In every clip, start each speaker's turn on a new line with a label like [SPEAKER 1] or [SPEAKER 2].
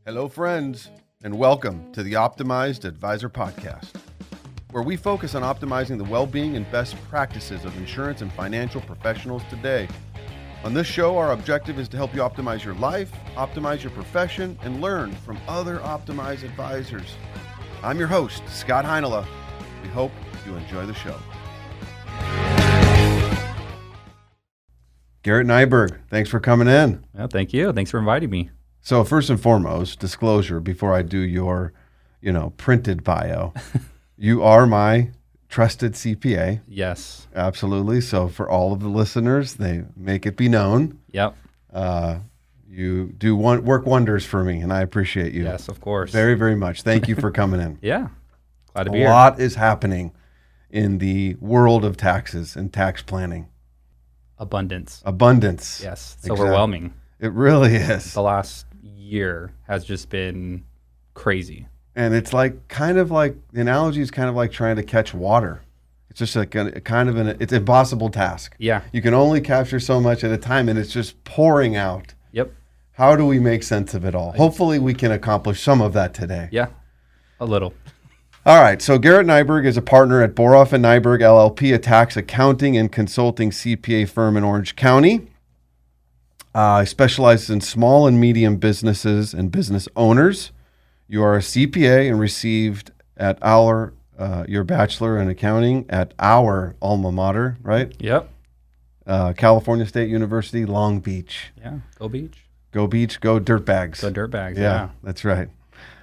[SPEAKER 1] Hello, friends, and welcome to the Optimized Advisor Podcast, where we focus on optimizing the well-being and best practices of insurance and financial professionals today. On this show, our objective is to help you optimize your life, optimize your profession, and learn from other optimized advisors. I'm your host, Scott Heinela. We hope you enjoy the show. Garrett Nyberg, thanks for coming in.
[SPEAKER 2] Well, thank you. Thanks for inviting me.
[SPEAKER 1] So first and foremost, disclosure before I do your, printed bio. You are my trusted CPA.
[SPEAKER 2] Yes.
[SPEAKER 1] Absolutely. So for all of the listeners, they make it be known.
[SPEAKER 2] Yep.
[SPEAKER 1] You do work wonders for me, and I appreciate you.
[SPEAKER 2] Yes, of course.
[SPEAKER 1] Very, very much. Thank you for coming in.
[SPEAKER 2] Yeah. Glad to be here.
[SPEAKER 1] A lot is happening in the world of taxes and tax planning.
[SPEAKER 2] Abundance.
[SPEAKER 1] Abundance.
[SPEAKER 2] Yes. It's
[SPEAKER 1] Exactly.
[SPEAKER 2] overwhelming.
[SPEAKER 1] It really is.
[SPEAKER 2] The last year has just been crazy.
[SPEAKER 1] And it's the analogy is kind of like trying to catch water. It's just like it's an impossible task.
[SPEAKER 2] Yeah.
[SPEAKER 1] You can only capture so much at a time, and it's just pouring out.
[SPEAKER 2] Yep.
[SPEAKER 1] How do we make sense of it all? Hopefully we can accomplish some of that today.
[SPEAKER 2] Yeah. A little.
[SPEAKER 1] All right. So Garrett Nyberg is a partner at Boroff and Nyberg LLP, a tax accounting and consulting CPA firm in Orange County. He specializes in small and medium businesses and business owners. You are a CPA and received at your bachelor in accounting at our alma mater, right?
[SPEAKER 2] Yep.
[SPEAKER 1] California State University, Long Beach.
[SPEAKER 2] Yeah. Go Beach.
[SPEAKER 1] Go Beach, go Dirtbags.
[SPEAKER 2] Go Dirtbags.
[SPEAKER 1] Yeah, that's right.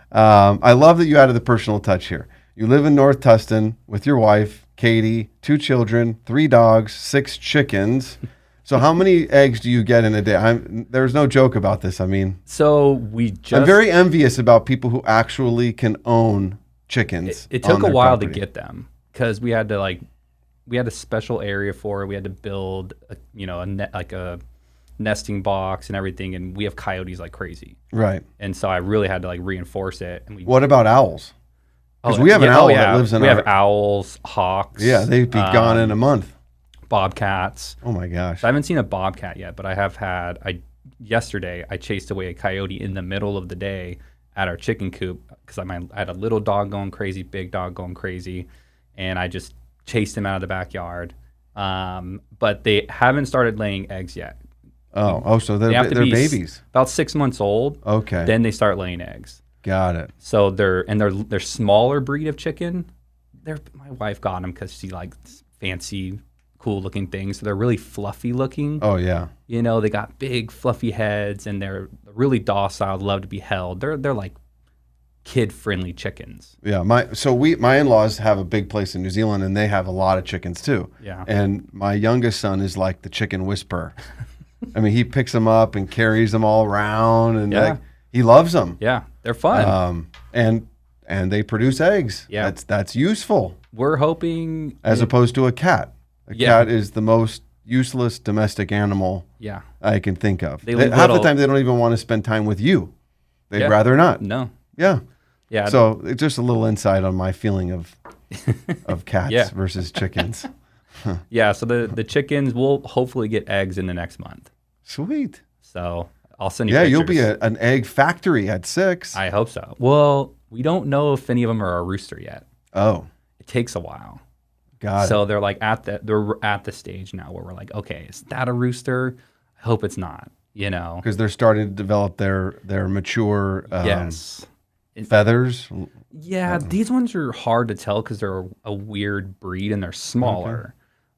[SPEAKER 1] I love that you added the personal touch here. You live in North Tustin with your wife, Katie, 2 children, 3 dogs, 6 chickens. So how many eggs do you get in a day? There's no joke about this. I mean, I'm very envious about people who actually can own chickens.
[SPEAKER 2] It took a while to get them because we had a special area for it. We had to build a nesting box and everything, and we have coyotes like crazy.
[SPEAKER 1] Right.
[SPEAKER 2] And so I really had to reinforce it. And
[SPEAKER 1] what about owls? Because we have an owl that lives in
[SPEAKER 2] We have owls, hawks.
[SPEAKER 1] Yeah, they'd be gone in a month.
[SPEAKER 2] Bobcats.
[SPEAKER 1] Oh my gosh.
[SPEAKER 2] So I haven't seen a bobcat yet, but I have had. Yesterday I chased away a coyote in the middle of the day at our chicken coop because I had a little dog going crazy, big dog going crazy, and I just chased him out of the backyard. But they haven't started laying eggs yet.
[SPEAKER 1] So they're babies.
[SPEAKER 2] About 6 months old.
[SPEAKER 1] Okay.
[SPEAKER 2] Then they start laying eggs.
[SPEAKER 1] Got it.
[SPEAKER 2] So they're smaller breed of chicken. My wife got them because she likes fancy, cool looking things. So they're really fluffy looking.
[SPEAKER 1] Oh yeah.
[SPEAKER 2] They got big fluffy heads and they're really docile, love to be held. They're like kid friendly chickens.
[SPEAKER 1] Yeah. My in-laws have a big place in New Zealand and they have a lot of chickens too.
[SPEAKER 2] Yeah.
[SPEAKER 1] And my youngest son is like the chicken whisperer. I mean, he picks them up and carries them all around and he loves them.
[SPEAKER 2] Yeah. They're fun.
[SPEAKER 1] And they produce eggs.
[SPEAKER 2] Yeah.
[SPEAKER 1] That's useful.
[SPEAKER 2] We're hoping
[SPEAKER 1] as opposed to a cat. A cat is the most useless domestic animal I can think of. Half the time they don't even want to spend time with you. They'd rather not.
[SPEAKER 2] No.
[SPEAKER 1] Yeah.
[SPEAKER 2] Yeah.
[SPEAKER 1] So it's just a little insight on my feeling of cats versus chickens.
[SPEAKER 2] Yeah. So the chickens will hopefully get eggs in the next month.
[SPEAKER 1] Sweet.
[SPEAKER 2] So I'll send you pictures.
[SPEAKER 1] You'll be an egg factory at 6.
[SPEAKER 2] I hope so. Well, we don't know if any of them are a rooster yet.
[SPEAKER 1] Oh.
[SPEAKER 2] It takes a while.
[SPEAKER 1] Got it.
[SPEAKER 2] So they're at the stage now where we're like, okay, is that a rooster? I hope it's not,
[SPEAKER 1] Because they're starting to develop their mature feathers.
[SPEAKER 2] Yeah, these ones are hard to tell because they're a weird breed and they're smaller.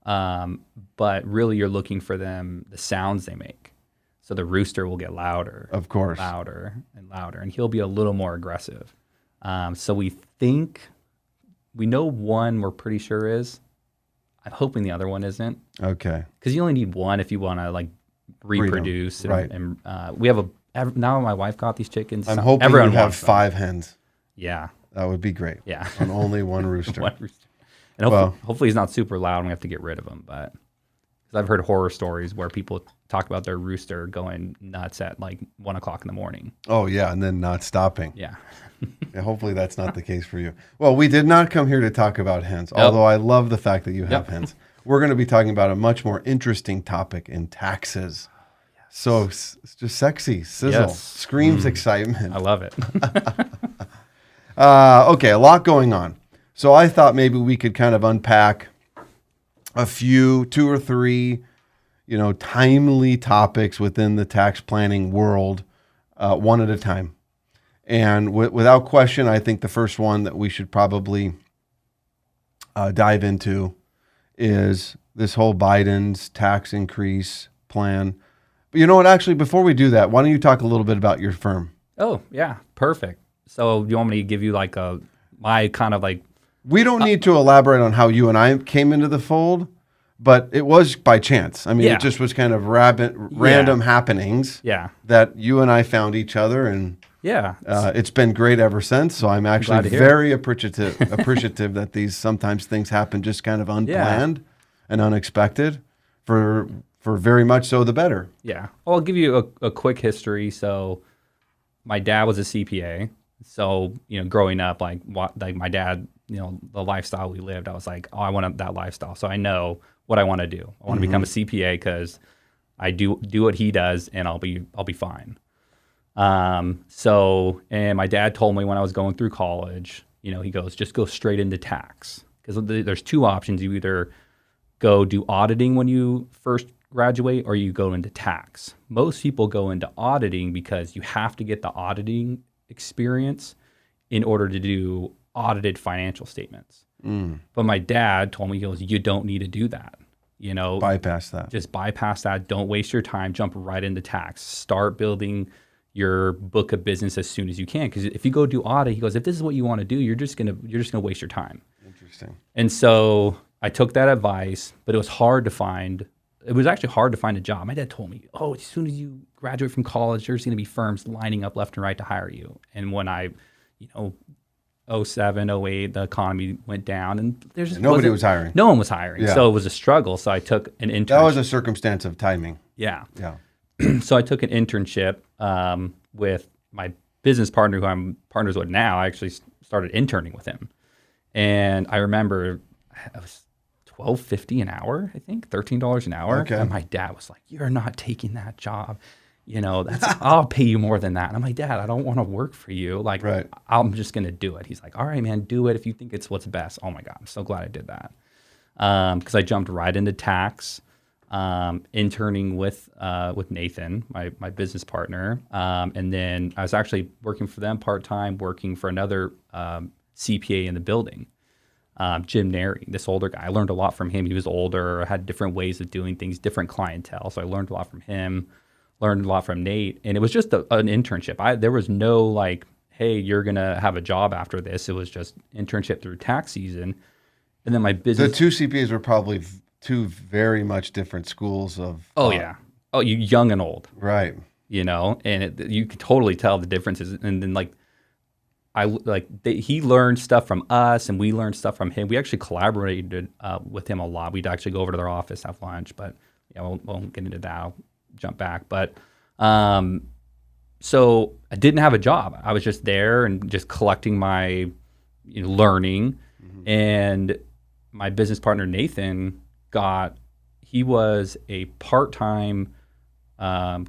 [SPEAKER 2] Okay. But really you're looking for the sounds they make. So the rooster will get louder.
[SPEAKER 1] Of course.
[SPEAKER 2] Louder and louder. And he'll be a little more aggressive. So we know one we're pretty sure is. I'm hoping the other one isn't.
[SPEAKER 1] Okay.
[SPEAKER 2] Because you only need one if you want to reproduce.
[SPEAKER 1] Right.
[SPEAKER 2] And we have now my wife got these chickens.
[SPEAKER 1] I'm hoping you have 5 hens.
[SPEAKER 2] Yeah.
[SPEAKER 1] That would be great.
[SPEAKER 2] Yeah.
[SPEAKER 1] And only one rooster.
[SPEAKER 2] One rooster. And hopefully he's not super loud and we have to get rid of him. But because I've heard horror stories where people talk about their rooster going nuts at 1 o'clock in the morning.
[SPEAKER 1] Oh, yeah. And then not stopping.
[SPEAKER 2] Yeah.
[SPEAKER 1] Yeah, hopefully that's not the case for you. Well, we did not come here to talk about hens, although I love the fact that you have hens. We're going to be talking about a much more interesting topic in taxes. So it's just sexy. Sizzle.
[SPEAKER 2] Yes.
[SPEAKER 1] Screams excitement.
[SPEAKER 2] I love it.
[SPEAKER 1] Okay, a lot going on. So I thought maybe we could kind of unpack a few, 2 or 3, timely topics within the tax planning world, one at a time. And without question, I think the first one that we should probably dive into is this whole Biden's tax increase plan. But you know what? Actually, before we do that, why don't you talk a little bit about your firm?
[SPEAKER 2] Oh, yeah. Perfect. So you want me to give you like my kind of like...
[SPEAKER 1] We don't need to elaborate on how you and I came into the fold, but it was by chance. I mean, It just was kind of random happenings that you and I found each other, and it's been great ever since. So I'm actually very appreciative that these sometimes things happen just kind of unplanned and unexpected. For very much so the better. Yeah.
[SPEAKER 2] Well, I'll give you a quick history. So my dad was a CPA. So, growing up, like my dad, the lifestyle we lived, I was like, oh, I want that lifestyle. So I know what I want to do. I want to become a CPA because I do what he does, and I'll be fine. And my dad told me when I was going through college, he goes, just go straight into tax, because there's 2 options. You either go do auditing when you first graduate, or you go into tax. Most people go into auditing because you have to get the auditing experience in order to do audited financial statements. But my dad told me, he goes, you don't need to do that.
[SPEAKER 1] Bypass that.
[SPEAKER 2] Just bypass that. Don't waste your time. Jump right into tax. Start building your book of business as soon as you can. Because if you go do audit, he goes, if this is what you want to do, you're just gonna waste your time.
[SPEAKER 1] Interesting.
[SPEAKER 2] And so I took that advice, but it was hard to find. It was actually hard to find a job. My dad told me, oh, as soon as you graduate from college, there's going to be firms lining up left and right to hire you. And when I, 07, 08, the economy went down, and
[SPEAKER 1] nobody was hiring.
[SPEAKER 2] No one was hiring. Yeah. So it was a struggle. So I took an internship.
[SPEAKER 1] That was a circumstance of timing.
[SPEAKER 2] Yeah. So I took an internship with my business partner, who I'm partners with now. I actually started interning with him. And I remember I was $12.50 an hour, I think, $13 an hour.
[SPEAKER 1] Okay.
[SPEAKER 2] And my dad was like, you're not taking that job. I'll pay you more than that. And I'm like, Dad, I don't want to work for you. Like, I'm just going to do it. He's like, all right, man, do it if you think it's what's best. Oh my God, I'm so glad I did that. Because I jumped right into tax, interning with Nathan, my business partner. And then I was actually working for them part-time, working for another CPA in the building. Jim Neri, this older guy. I learned a lot from him. He was older, had different ways of doing things, different clientele. So I learned a lot from him, learned a lot from Nate. And it was just an internship. There was no like, hey, you're going to have a job after this. It was just internship through tax season. And then my business.
[SPEAKER 1] The 2 CPAs were probably 2 very much different schools of.
[SPEAKER 2] Oh, yeah. Oh, you young and old.
[SPEAKER 1] Right.
[SPEAKER 2] And you could totally tell the differences. And then he learned stuff from us, and we learned stuff from him. We actually collaborated with him a lot. We'd actually go over to their office, have lunch, but won't get into that. I'll jump back. But so I didn't have a job. I was just there and just collecting my learning. Mm-hmm. And my business partner, Nathan, he was a part-time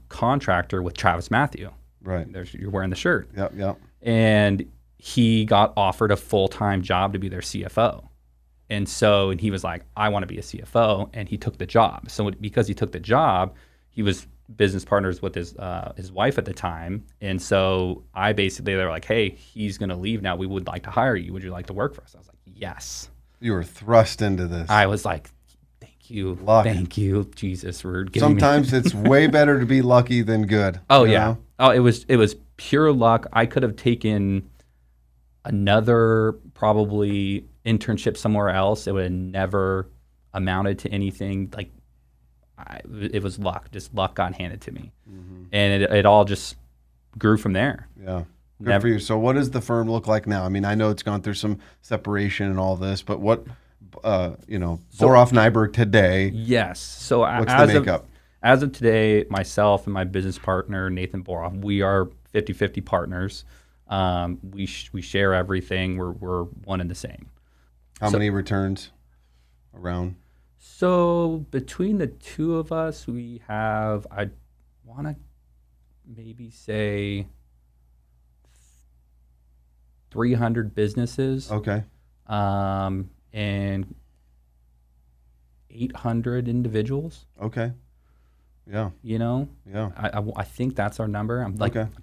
[SPEAKER 2] contractor with Travis Matthew.
[SPEAKER 1] Right.
[SPEAKER 2] You're wearing the shirt.
[SPEAKER 1] Yep.
[SPEAKER 2] And he got offered a full-time job to be their CFO. And he was like, I want to be a CFO. And he took the job. So because he took the job, he was business partners with his wife at the time. And so they were like, hey, he's going to leave now. We would like to hire you. Would you like to work for us? I was like, yes.
[SPEAKER 1] You were thrust into this.
[SPEAKER 2] I was like, thank you.
[SPEAKER 1] Luck.
[SPEAKER 2] Thank you, Jesus, for giving
[SPEAKER 1] Sometimes it's way better to be lucky than good.
[SPEAKER 2] Oh, yeah. Know? Oh, it was pure luck. I could have taken another probably internship somewhere else. It would have never amounted to anything. Like, it was luck. Just luck got handed to me. Mm-hmm. And it all just grew from there.
[SPEAKER 1] Yeah. Good for you. So what does the firm look like now? I mean, I know it's gone through some separation and all this, but what, Boroff Nyberg today.
[SPEAKER 2] Yes. So
[SPEAKER 1] what's the makeup?
[SPEAKER 2] As of today, myself and my business partner, Nathan Boroff, we are 50-50 partners. We share everything. We're one and the same.
[SPEAKER 1] How many returns around?
[SPEAKER 2] So between the 2 of us, we have want to maybe say 300 businesses.
[SPEAKER 1] Okay.
[SPEAKER 2] And 800 individuals.
[SPEAKER 1] Okay. Yeah.
[SPEAKER 2] Yeah. I think that's our number. I'm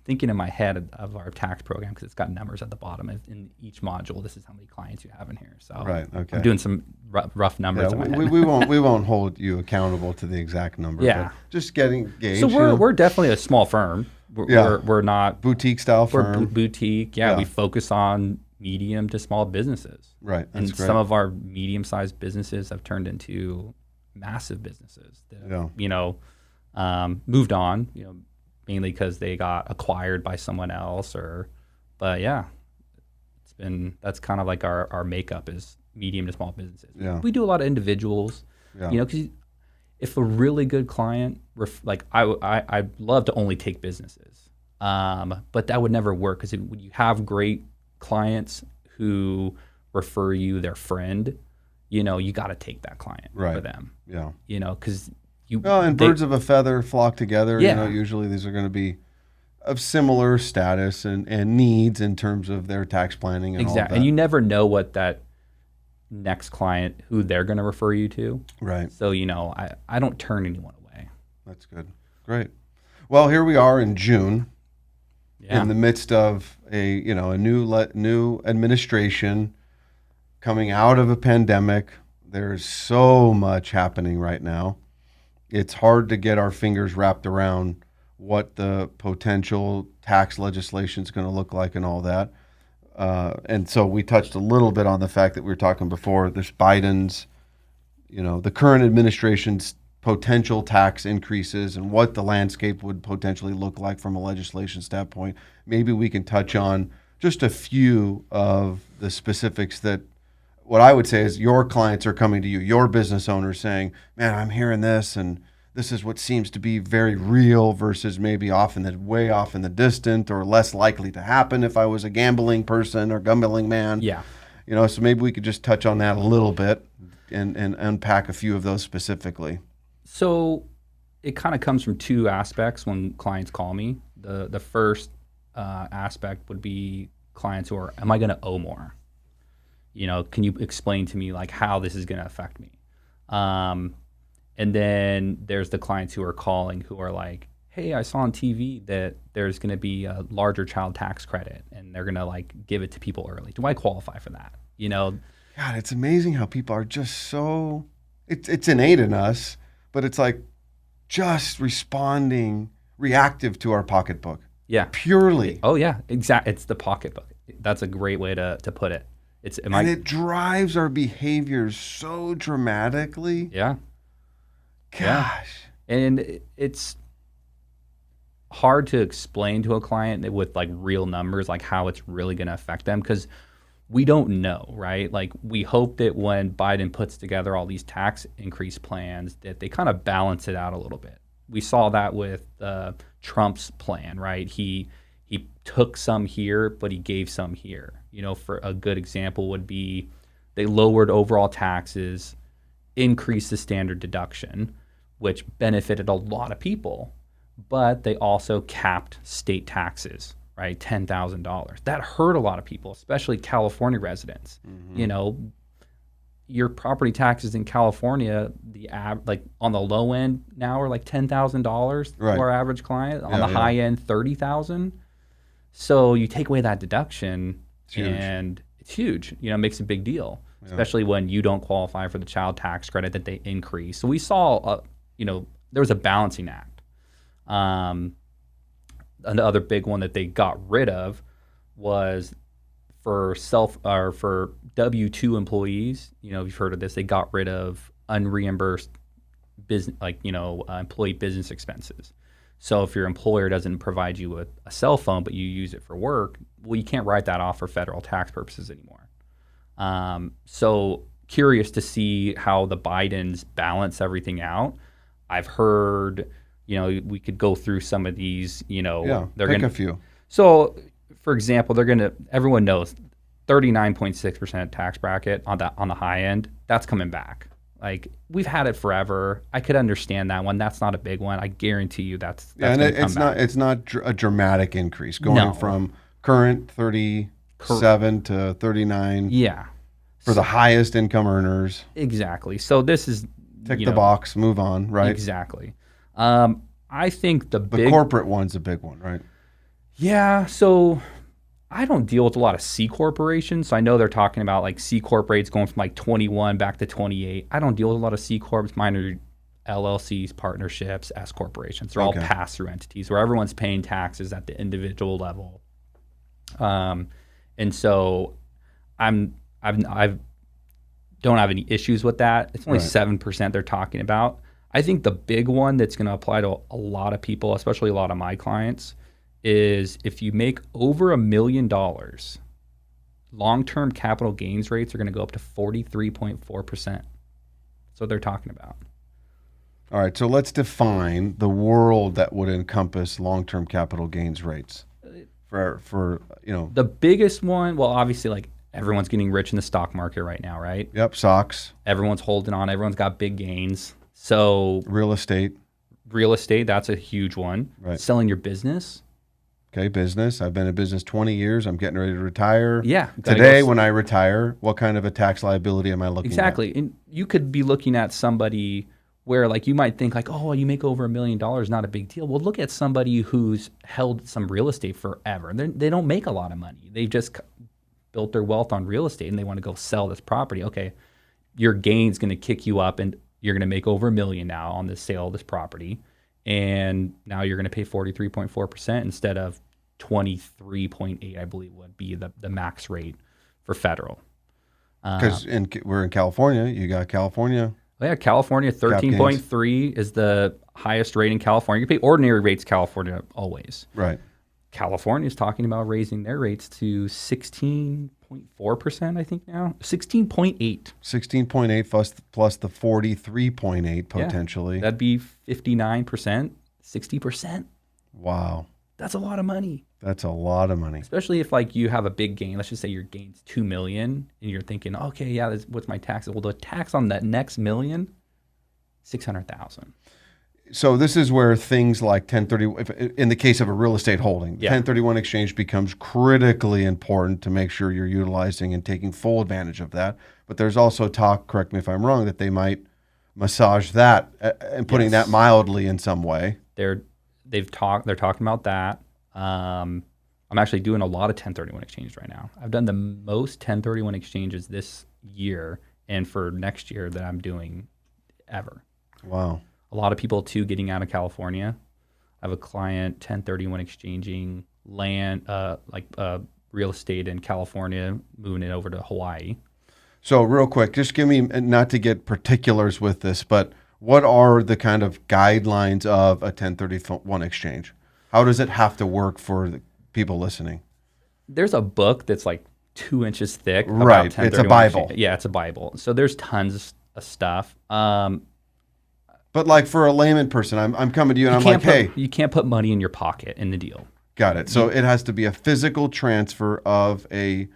[SPEAKER 2] thinking in my head of our tax program because it's got numbers at the bottom in each module. This is how many clients you have in here. So
[SPEAKER 1] right. Okay.
[SPEAKER 2] I'm doing some rough numbers in my head.
[SPEAKER 1] we won't hold you accountable to the exact number.
[SPEAKER 2] Yeah.
[SPEAKER 1] But just getting gauged.
[SPEAKER 2] So we're definitely a small firm. We're not
[SPEAKER 1] boutique style firm.
[SPEAKER 2] We're boutique. Yeah. We focus on medium to small businesses.
[SPEAKER 1] Right. That's
[SPEAKER 2] and
[SPEAKER 1] great.
[SPEAKER 2] Some of our medium-sized businesses have turned into massive businesses that moved on, mainly because they got acquired by someone else but yeah, that's kind of like our makeup is medium to small businesses.
[SPEAKER 1] Yeah.
[SPEAKER 2] We do a lot of individuals, because if a really good client, I'd love to only take businesses, but that would never work because when you have great clients who refer you their friend, you got to take that client for them.
[SPEAKER 1] Yeah.
[SPEAKER 2] Because
[SPEAKER 1] birds of a feather flock together.
[SPEAKER 2] Yeah.
[SPEAKER 1] Usually these are going to be of similar status and needs in terms of their tax planning and all that.
[SPEAKER 2] And you never know what that next client, who they're going to refer you to.
[SPEAKER 1] Right.
[SPEAKER 2] So, I don't turn anyone away.
[SPEAKER 1] That's good. Great. Well, here we are in June.
[SPEAKER 2] Yeah.
[SPEAKER 1] In the midst of a new administration coming out of a pandemic. There's so much happening right now. It's hard to get our fingers wrapped around what the potential tax legislation is going to look like and all that. And so we touched a little bit on the fact that we were talking before. There's Biden's, the current administration's potential tax increases and what the landscape would potentially look like from a legislation standpoint. Maybe we can touch on just a few of the specifics that what I would say is your clients are coming to you, your business owners saying, man, I'm hearing this and this is what seems to be very real versus maybe way off in the distant or less likely to happen if I was a gambling person or gambling man.
[SPEAKER 2] Yeah.
[SPEAKER 1] So maybe we could just touch on that a little bit and unpack a few of those specifically.
[SPEAKER 2] So it kind of comes from two aspects when clients call me. The first aspect would be clients who are, am I going to owe more? Can you explain to me like how this is going to affect me? And then there's the clients who are calling who are like, hey, I saw on TV that there's going to be a larger child tax credit and they're going to like give it to people early. Do I qualify for that?
[SPEAKER 1] God, it's amazing how people are just so, it's innate in us, but it's like just responding reactive to our pocketbook.
[SPEAKER 2] Yeah.
[SPEAKER 1] Purely.
[SPEAKER 2] Oh yeah, exactly. It's the pocketbook. That's a great way to put it.
[SPEAKER 1] It drives our behaviors so dramatically.
[SPEAKER 2] Yeah.
[SPEAKER 1] Gosh.
[SPEAKER 2] Yeah. And it's hard to explain to a client with like real numbers, like how it's really going to affect them because we don't know, right? Like we hope that when Biden puts together all these tax increase plans that they kind of balance it out a little bit. We saw that with Trump's plan, right? He took some here, but he gave some here. For a good example would be they lowered overall taxes, increased the standard deduction, which benefited a lot of people, but they also capped state taxes, right? $10,000. That hurt a lot of people, especially California residents. Mm-hmm. Your property taxes in California, like on the low end now are like $10,000
[SPEAKER 1] right.
[SPEAKER 2] for our average client. On the high end, $30,000. So you take away that deduction, and it's huge. It makes a big deal, especially when you don't qualify for the child tax credit that they increase. So we saw, there was a balancing act. Another big one that they got rid of was for W-2 employees. You've heard of this. They got rid of unreimbursed business, employee business expenses. So if your employer doesn't provide you with a cell phone, but you use it for work, well, you can't write that off for federal tax purposes anymore. So curious to see how the Bidens balance everything out. I've heard, we could go through some of these, they're
[SPEAKER 1] pick a few.
[SPEAKER 2] So for example, everyone knows 39.6% tax bracket on the high end, that's coming back. Like, we've had it forever. I could understand that one. That's not a big one. I guarantee you that's
[SPEAKER 1] and
[SPEAKER 2] gonna come back.
[SPEAKER 1] it's not a dramatic increase going from current 37 to 39.
[SPEAKER 2] Yeah.
[SPEAKER 1] For the highest income earners.
[SPEAKER 2] Exactly. So this is
[SPEAKER 1] tick the box, move on, right?
[SPEAKER 2] Exactly. I think the
[SPEAKER 1] corporate one's a big one, right?
[SPEAKER 2] Yeah. So I don't deal with a lot of C corporations. So I know they're talking about like C corp rates going from like 21 back to 28. I don't deal with a lot of C corps. Mine are LLCs, partnerships, S corporations. They're all pass-through entities where everyone's paying taxes at the individual level. And so I don't have any issues with that. It's only 7% they're talking about. I think the big one that's going to apply to a lot of people, especially a lot of my clients, is if you make over $1 million, long-term capital gains rates are going to go up to 43.4%. That's what they're talking about.
[SPEAKER 1] All right, so let's define the world that would encompass long-term capital gains rates for
[SPEAKER 2] the biggest one. Well, obviously, like everyone's getting rich in the stock market right now, right?
[SPEAKER 1] Yep, stocks.
[SPEAKER 2] Everyone's holding on. Everyone's got big gains. So
[SPEAKER 1] real estate, that's a huge one. Right.
[SPEAKER 2] Selling your business.
[SPEAKER 1] Okay, business. I've been in business 20 years. I'm getting ready to retire.
[SPEAKER 2] Yeah.
[SPEAKER 1] Today, when I retire, what kind of a tax liability am I looking at?
[SPEAKER 2] Exactly. And you could be looking at somebody where like you might think like, oh, you make over $1 million, not a big deal. Well, look at somebody who's held some real estate forever. They don't make a lot of money. They've just built their wealth on real estate and they want to go sell this property. Okay, your gain's going to kick you up and you're going to make over $1 million now on the sale of this property. And now you're going to pay 43.4% instead of 23.8, I believe would be the max rate for federal.
[SPEAKER 1] Because we're in California. You got California.
[SPEAKER 2] Oh yeah, California 13.3 is the highest rate in California. You pay ordinary rates California always.
[SPEAKER 1] Right.
[SPEAKER 2] California is talking about raising their rates to 16.4%, I think now. 16.8.
[SPEAKER 1] 16.8 plus the 43.8 potentially.
[SPEAKER 2] Yeah, that'd be 59%, 60%.
[SPEAKER 1] Wow.
[SPEAKER 2] That's a lot of money.
[SPEAKER 1] That's a lot of money.
[SPEAKER 2] Especially if like you have a big gain. Let's just say your gain's $2 million and you're thinking, okay, yeah, what's my taxes? Well, the tax on that next $1 million, $600,000.
[SPEAKER 1] So this is where things like 1031, in the case of a real estate holding, 1031 exchange becomes critically important to make sure you're utilizing and taking full advantage of that. But there's also talk, correct me if I'm wrong, that they might massage that and putting that mildly in some way.
[SPEAKER 2] They're talking about that. I'm actually doing a lot of 1031 exchanges right now. I've done the most 1031 exchanges this year and for next year that I'm doing ever.
[SPEAKER 1] Wow.
[SPEAKER 2] A lot of people too getting out of California. I have a client 1031 exchanging land, real estate in California, moving it over to Hawaii.
[SPEAKER 1] So real quick, just give me, not to get particulars with this, but what are the kind of guidelines of a 1031 exchange? How does it have to work for the people listening?
[SPEAKER 2] There's a book that's like 2 inches thick.
[SPEAKER 1] Right.
[SPEAKER 2] About
[SPEAKER 1] It's a Bible.
[SPEAKER 2] Exchange. Yeah, it's a Bible. So there's tons of stuff.
[SPEAKER 1] But like for a layman person, I'm coming to you and I'm like, hey.
[SPEAKER 2] You can't put money in your pocket in the deal.
[SPEAKER 1] Got it. So it has to be a physical transfer of a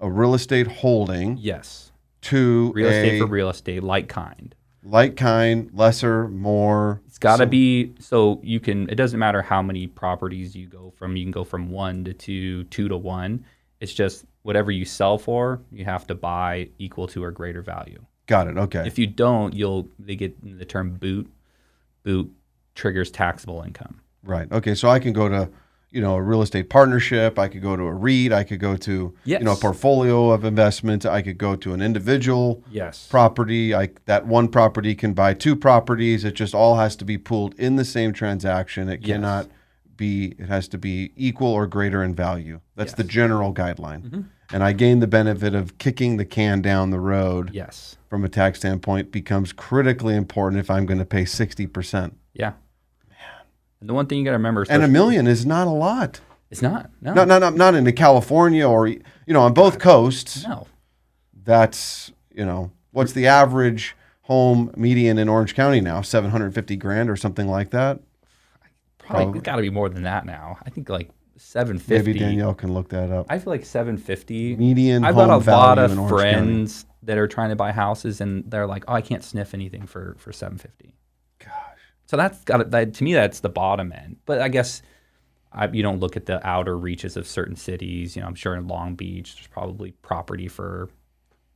[SPEAKER 1] real estate holding.
[SPEAKER 2] Yes.
[SPEAKER 1] To
[SPEAKER 2] real estate for real estate, like kind.
[SPEAKER 1] Like kind, lesser, more.
[SPEAKER 2] It's got to be, so you can, it doesn't matter how many properties you go from. You can go from 1 to 2, 2 to 1. It's just whatever you sell for, you have to buy equal to or greater value.
[SPEAKER 1] Got it. Okay.
[SPEAKER 2] If you don't, they get the term boot. Boot triggers taxable income.
[SPEAKER 1] Right. Okay. So I can go to, a real estate partnership. I could go to a REIT. I could go to, a portfolio of investments. I could go to an individual property. That one property can buy 2 properties. It just all has to be pooled in the same transaction. It cannot be, it has to be equal or greater in value. That's the general guideline. Mm-hmm. And I gain the benefit of kicking the can down the road.
[SPEAKER 2] Yes.
[SPEAKER 1] From a tax standpoint, becomes critically important if I'm going to pay 60%.
[SPEAKER 2] Yeah. Man. And the one thing you got to remember is
[SPEAKER 1] $1 million is not a lot.
[SPEAKER 2] It's not. No.
[SPEAKER 1] Not in California or on both coasts.
[SPEAKER 2] No.
[SPEAKER 1] That's what's the average home median in Orange County now? $750,000 or something like that.
[SPEAKER 2] Probably got to be more than that now. I think like $750,000.
[SPEAKER 1] Maybe Danielle can look that up.
[SPEAKER 2] I feel like $750,000.
[SPEAKER 1] Median
[SPEAKER 2] I've
[SPEAKER 1] home
[SPEAKER 2] got a lot of
[SPEAKER 1] in Orange
[SPEAKER 2] friends
[SPEAKER 1] County.
[SPEAKER 2] that are trying to buy houses, and they're like, oh, I can't sniff anything for $750.
[SPEAKER 1] Gosh.
[SPEAKER 2] So that, to me, that's the bottom end. But I guess you don't look at the outer reaches of certain cities. I'm sure in Long Beach, there's probably property for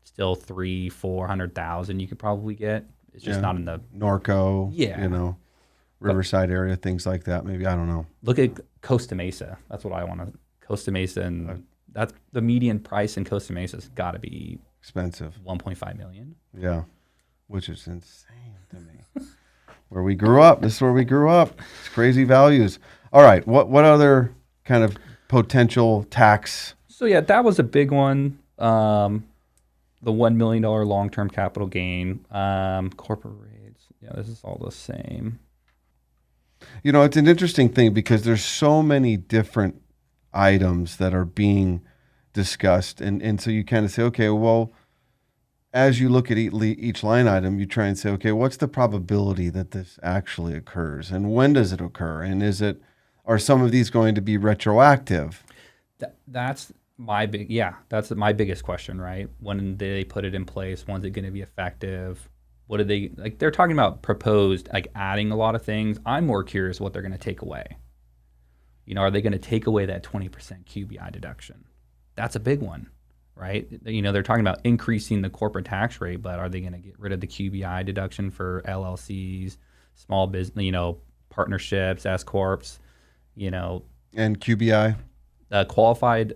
[SPEAKER 2] still $300,000-$400,000 you could probably get. It's just not in the
[SPEAKER 1] Norco, Riverside area, things like that. Maybe, I don't know.
[SPEAKER 2] Look at Costa Mesa. That's what I want to. Costa Mesa, and that's the median price in Costa Mesa's got to be
[SPEAKER 1] expensive.
[SPEAKER 2] $1.5 million.
[SPEAKER 1] Yeah, which is insane to me. Where we grew up. This is where we grew up. It's crazy values. All right. What other kind of potential tax?
[SPEAKER 2] So yeah, that was a big one. The $1 million long-term capital gain. Corporate rates. Yeah, this is all the same.
[SPEAKER 1] It's an interesting thing because there's so many different items that are being discussed. And so you kind of say, okay, well, as you look at each line item, you try and say, okay, what's the probability that this actually occurs? And when does it occur? And are some of these going to be retroactive?
[SPEAKER 2] That's my biggest question, right? When do they put it in place? When's it going to be effective? What are they, like, they're talking about proposed, like adding a lot of things. I'm more curious what they're going to take away. Are they going to take away that 20% QBI deduction? That's a big one, right? They're talking about increasing the corporate tax rate, but are they going to get rid of the QBI deduction for LLCs, small business, partnerships, S corps,
[SPEAKER 1] And QBI?
[SPEAKER 2] Qualified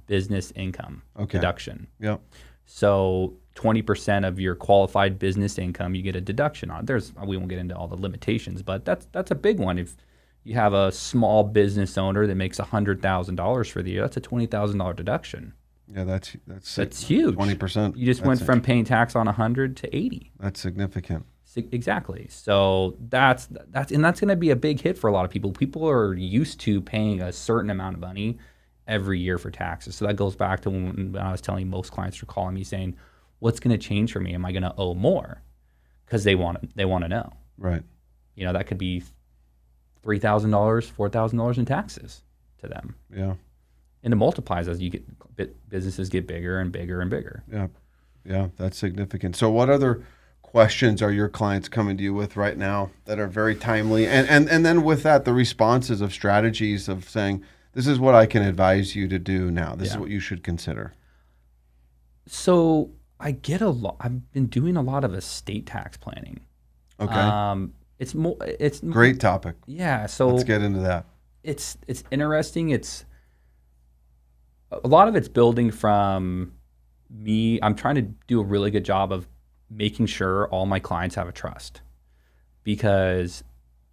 [SPEAKER 2] business income deduction.
[SPEAKER 1] Yep.
[SPEAKER 2] So 20% of your qualified business income you get a deduction on. We won't get into all the limitations, but that's a big one. If you have a small business owner that makes $100,000 for the year, that's a $20,000 deduction.
[SPEAKER 1] Yeah, that's
[SPEAKER 2] huge.
[SPEAKER 1] 20%.
[SPEAKER 2] You just went from paying tax on 100 to 80.
[SPEAKER 1] That's significant.
[SPEAKER 2] Exactly. So that's going to be a big hit for a lot of people. People are used to paying a certain amount of money every year for taxes. So that goes back to when I was telling most clients are calling me saying, "What's going to change for me? Am I going to owe more?" Because they want to know.
[SPEAKER 1] Right.
[SPEAKER 2] That could be $3,000, $4,000 in taxes to them.
[SPEAKER 1] Yeah.
[SPEAKER 2] And it multiplies as businesses get bigger and bigger and bigger.
[SPEAKER 1] Yeah. Yeah, that's significant. So what other questions are your clients coming to you with right now that are very timely? And then with that, the responses of strategies of saying, this is what I can advise you to do now. This is what you should consider.
[SPEAKER 2] So I've been doing a lot of estate tax planning.
[SPEAKER 1] Okay.
[SPEAKER 2] It's
[SPEAKER 1] great topic.
[SPEAKER 2] Yeah. So
[SPEAKER 1] let's get into that.
[SPEAKER 2] It's interesting. It's a lot of it's building from me. I'm trying to do a really good job of making sure all my clients have a trust, because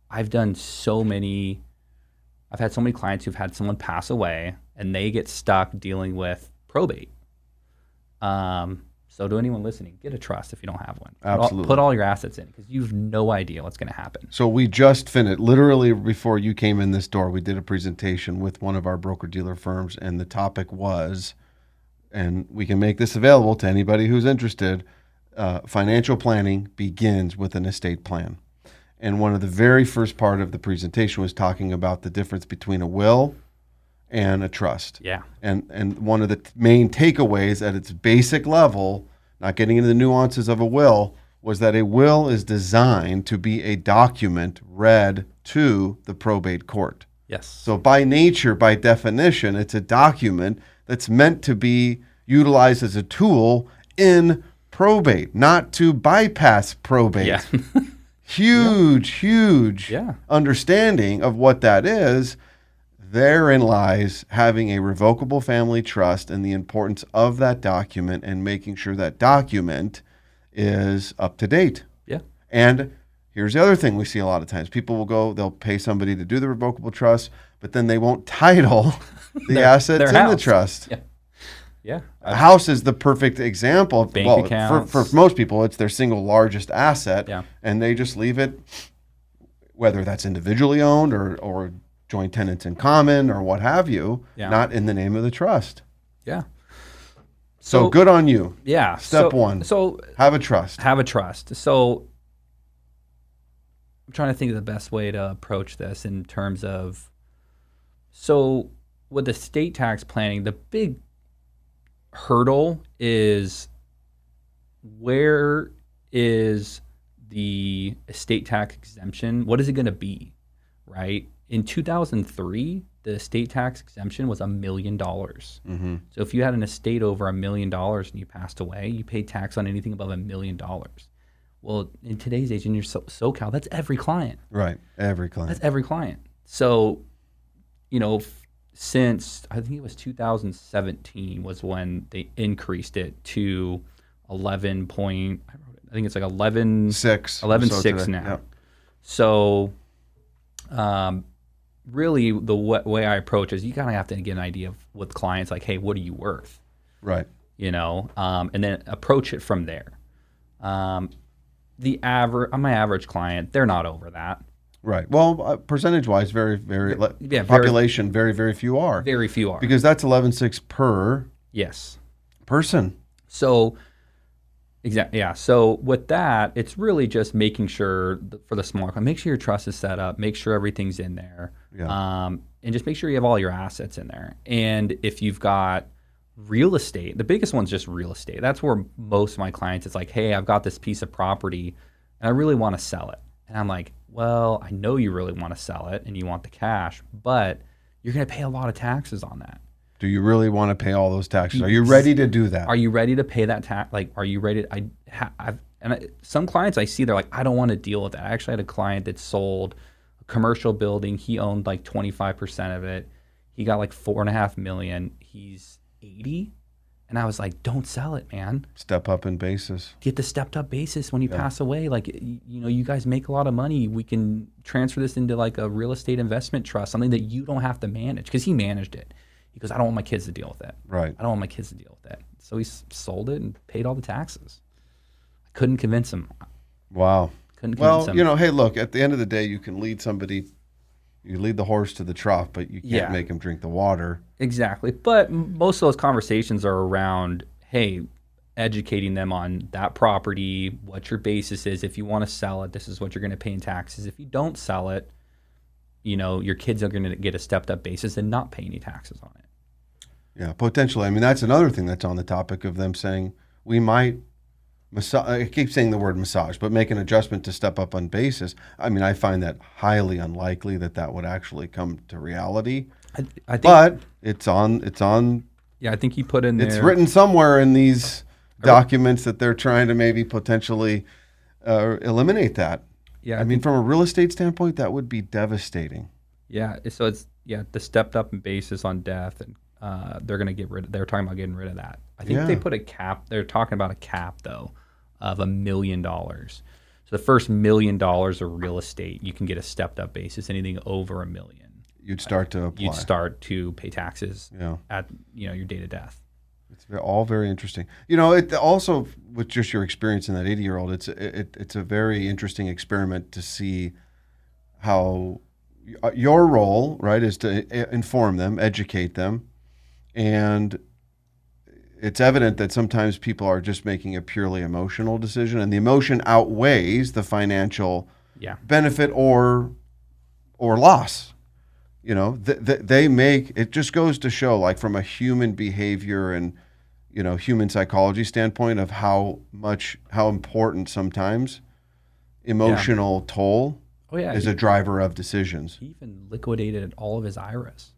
[SPEAKER 2] I've had so many clients who've had someone pass away and they get stuck dealing with probate. So to anyone listening, get a trust if you don't have one.
[SPEAKER 1] Absolutely.
[SPEAKER 2] Put all your assets in, because you have no idea what's going to happen.
[SPEAKER 1] So we just finished, literally before you came in this door, we did a presentation with one of our broker-dealer firms, and the topic was, and we can make this available to anybody who's interested, financial planning begins with an estate plan. And one of the very first part of the presentation was talking about the difference between a will and a trust.
[SPEAKER 2] Yeah.
[SPEAKER 1] And one of the main takeaways at its basic level, not getting into the nuances of a will, was that a will is designed to be a document read to the probate court.
[SPEAKER 2] Yes.
[SPEAKER 1] So by nature, by definition, it's a document that's meant to be utilized as a tool in probate, not to bypass probate.
[SPEAKER 2] Yeah.
[SPEAKER 1] Huge understanding of what that is. Therein lies having a revocable family trust and the importance of that document and making sure that document is up to date.
[SPEAKER 2] Yeah.
[SPEAKER 1] And here's the other thing we see a lot of times. People will go, they'll pay somebody to do the revocable trust, but then they won't title the assets in the trust.
[SPEAKER 2] Yeah. Yeah.
[SPEAKER 1] A house is the perfect example.
[SPEAKER 2] Bank accounts.
[SPEAKER 1] For most people, it's their single largest asset.
[SPEAKER 2] Yeah.
[SPEAKER 1] And they just leave it, whether that's individually owned or joint tenants in common or what have you, not in the name of the trust.
[SPEAKER 2] Yeah.
[SPEAKER 1] So good on you.
[SPEAKER 2] Yeah.
[SPEAKER 1] Step one. So have a trust.
[SPEAKER 2] Have a trust. So I'm trying to think of the best way to approach this in terms of, so with estate tax planning, the big hurdle is where is the estate tax exemption? What is it going to be, right? In 2003, the estate tax exemption was $1 million.
[SPEAKER 1] Mm-hmm.
[SPEAKER 2] So if you had an estate over $1 million and you passed away, you paid tax on anything above $1 million. Well, in today's age, in your SoCal, that's every client.
[SPEAKER 1] Right, every client.
[SPEAKER 2] That's every client. So, since I think it was 2017 was when they increased it to 11 point. I think it's like 11.6 now. Yep. So, really, the way I approach is you kind of have to get an idea of with clients, like, hey, what are you worth?
[SPEAKER 1] Right.
[SPEAKER 2] And then approach it from there. My average client, they're not over that.
[SPEAKER 1] Right. Well, percentage-wise, very, very population, very, very few are.
[SPEAKER 2] Very few are.
[SPEAKER 1] Because that's 11.6 per person.
[SPEAKER 2] So, exactly. Yeah. So with that, it's really just making sure for the smaller client, make sure your trust is set up, make sure everything's in there, and just make sure you have all your assets in there. And if you've got real estate, the biggest one's just real estate. That's where most of my clients, it's like, hey, I've got this piece of property and I really want to sell it. And I'm like, well, I know you really want to sell it and you want the cash, but you're going to pay a lot of taxes on that.
[SPEAKER 1] Do you really want to pay all those taxes? Are you ready to do that?
[SPEAKER 2] Are you ready to pay that tax? Like, are you ready? Some clients I see, they're like, I don't want to deal with that. I actually had a client that sold a commercial building. He owned like 25% of it. He got like $4.5 million. He's 80. And I was like, don't sell it, man.
[SPEAKER 1] Step up in basis.
[SPEAKER 2] Get the stepped up basis when you pass away. Like, you guys make a lot of money. We can transfer this into like a real estate investment trust, something that you don't have to manage. Because he managed it. He goes, I don't want my kids to deal with it.
[SPEAKER 1] Right.
[SPEAKER 2] I don't want my kids to deal with it. So he sold it and paid all the taxes. I couldn't convince him.
[SPEAKER 1] Wow.
[SPEAKER 2] Couldn't convince him.
[SPEAKER 1] Hey, look, at the end of the day, you can lead somebody, you lead the horse to the trough, but you can't make him drink the water.
[SPEAKER 2] Exactly. But most of those conversations are around, hey, educating them on that property, what your basis is. If you want to sell it, this is what you're going to pay in taxes. If you don't sell it, your kids are going to get a stepped up basis and not pay any taxes on it.
[SPEAKER 1] Yeah, potentially. I mean, that's another thing that's on the topic of them saying we might I keep saying the word massage, but make an adjustment to step up on basis. I mean, I find that highly unlikely that would actually come to reality.
[SPEAKER 2] I think,
[SPEAKER 1] but it's on.
[SPEAKER 2] Yeah, I think you put in there.
[SPEAKER 1] It's written somewhere in these documents that they're trying to maybe potentially eliminate that.
[SPEAKER 2] Yeah,
[SPEAKER 1] I mean, from a real estate standpoint, that would be devastating.
[SPEAKER 2] Yeah, so it's the stepped up in basis on death, and they're going to get rid of. They're talking about getting rid of that. I think they put a cap. They're talking about a cap though of $1 million. So the first $1 million of real estate, you can get a stepped up basis. Anything over $1 million,
[SPEAKER 1] you'd start to apply.
[SPEAKER 2] You'd start to pay taxes at your date of death.
[SPEAKER 1] It's all very interesting. It also, with just your experience in that 80-year-old, it's a very interesting experiment to see how your role, right, is to inform them, educate them, and it's evident that sometimes people are just making a purely emotional decision, and the emotion outweighs the financial benefit or loss. They make it. Just goes to show, like, from a human behavior and human psychology standpoint, of how important sometimes emotional toll is a driver of decisions.
[SPEAKER 2] He even liquidated all of his IRAs.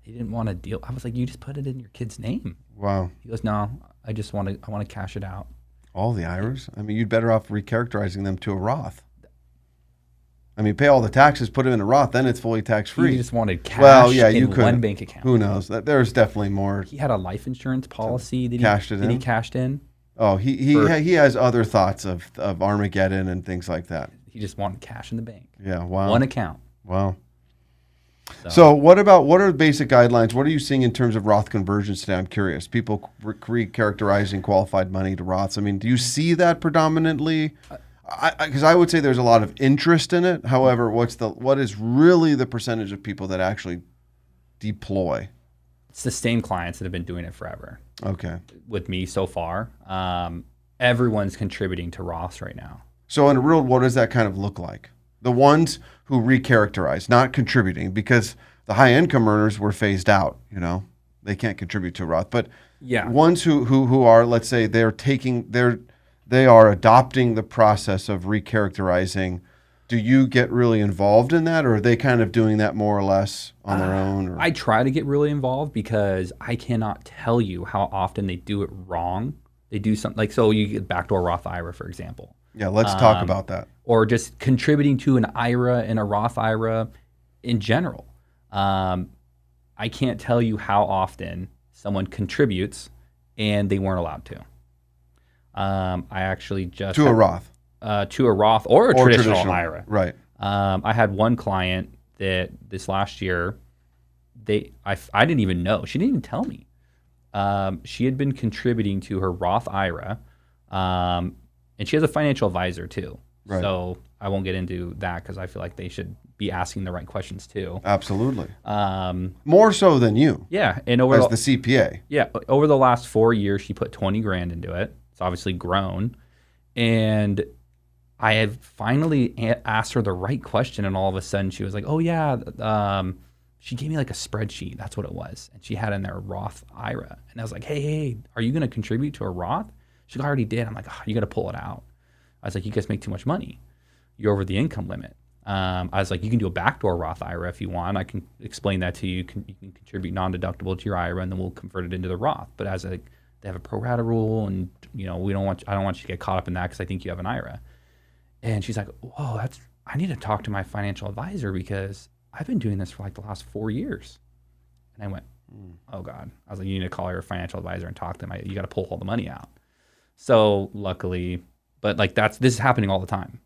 [SPEAKER 2] He didn't want to deal. I was like, you just put it in your kid's name.
[SPEAKER 1] Wow.
[SPEAKER 2] He goes, no, I want to cash it out.
[SPEAKER 1] All the IRAs? I mean, you'd better off recharacterizing them to a Roth. I mean, pay all the taxes, put them in a Roth, then it's fully tax-free.
[SPEAKER 2] He just wanted cash in one bank account.
[SPEAKER 1] Who knows? There's definitely more.
[SPEAKER 2] He had a life insurance policy that he cashed in.
[SPEAKER 1] Oh, he has other thoughts of Armageddon and things like that.
[SPEAKER 2] He just wanted cash in the bank.
[SPEAKER 1] Yeah, wow.
[SPEAKER 2] One account.
[SPEAKER 1] Wow. So what are the basic guidelines? What are you seeing in terms of Roth conversions today? I'm curious. People recharacterizing qualified money to Roths. I mean, do you see that predominantly? Because I would say there's a lot of interest in it. However, what is really the percentage of people that actually deploy?
[SPEAKER 2] It's the same clients that have been doing it forever.
[SPEAKER 1] Okay.
[SPEAKER 2] With me so far, everyone's contributing to Roths right now.
[SPEAKER 1] So in a real, what does that kind of look like? The ones who recharacterize, not contributing, because the high income earners were phased out. They can't contribute to Roth. But ones who are, let's say, they're they are adopting the process of recharacterizing, do you get really involved in that, or are they kind of doing that more or less on their own? Or?
[SPEAKER 2] I try to get really involved because I cannot tell you how often they do it wrong. They do something like, so you get backdoor Roth IRA, for example.
[SPEAKER 1] Yeah, let's talk about that.
[SPEAKER 2] Or just contributing to an IRA and a Roth IRA in general. I can't tell you how often someone contributes and they weren't allowed to. I actually just
[SPEAKER 1] to a Roth
[SPEAKER 2] or a traditional IRA.
[SPEAKER 1] Right.
[SPEAKER 2] I had one client that this last year, I didn't even know. She didn't even tell me. She had been contributing to her Roth IRA, and she has a financial advisor too.
[SPEAKER 1] Right.
[SPEAKER 2] So I won't get into that because I feel like they should be asking the right questions too.
[SPEAKER 1] Absolutely. More so than you.
[SPEAKER 2] Yeah, and over
[SPEAKER 1] as the CPA.
[SPEAKER 2] Yeah, over the last 4 years, she put $20,000 into it. It's obviously grown, and I have finally asked her the right question, and all of a sudden she was like, "Oh yeah." She gave me like a spreadsheet. That's what it was, and she had in there a Roth IRA, and I was like, "Hey, are you going to contribute to a Roth?" She's like, "I already did." I'm like, "Oh, you got to pull it out." I was like, "You guys make too much money. You're over the income limit." I was like, "You can do a backdoor Roth IRA if you want. I can explain that to you. You can contribute non-deductible to your IRA, and then we'll convert it into the Roth. But as they have a pro rata rule, and I don't want you to get caught up in that because I think you have an IRA." And she's like, "Whoa, I need to talk to my financial advisor because I've been doing this for like the last 4 years." And I went, "Oh God." I was like, "You need to call your financial advisor and talk to them. You got to pull all the money out." So luckily, but like this is happening all the time,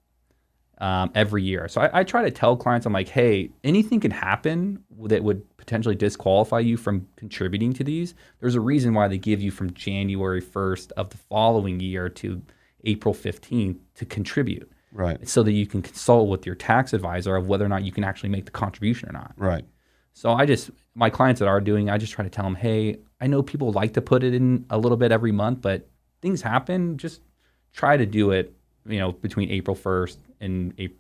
[SPEAKER 2] every year. So I try to tell clients, I'm like, "Hey, anything can happen that would potentially disqualify you from contributing to these. There's a reason why they give you from January 1st of the following year to April 15th to contribute."
[SPEAKER 1] Right.
[SPEAKER 2] So that you can consult with your tax advisor of whether or not you can actually make the contribution or not.
[SPEAKER 1] Right.
[SPEAKER 2] So my clients that are doing, I just try to tell them, "Hey, I know people like to put it in a little bit every month, but things happen. Just try to do it, between April 1st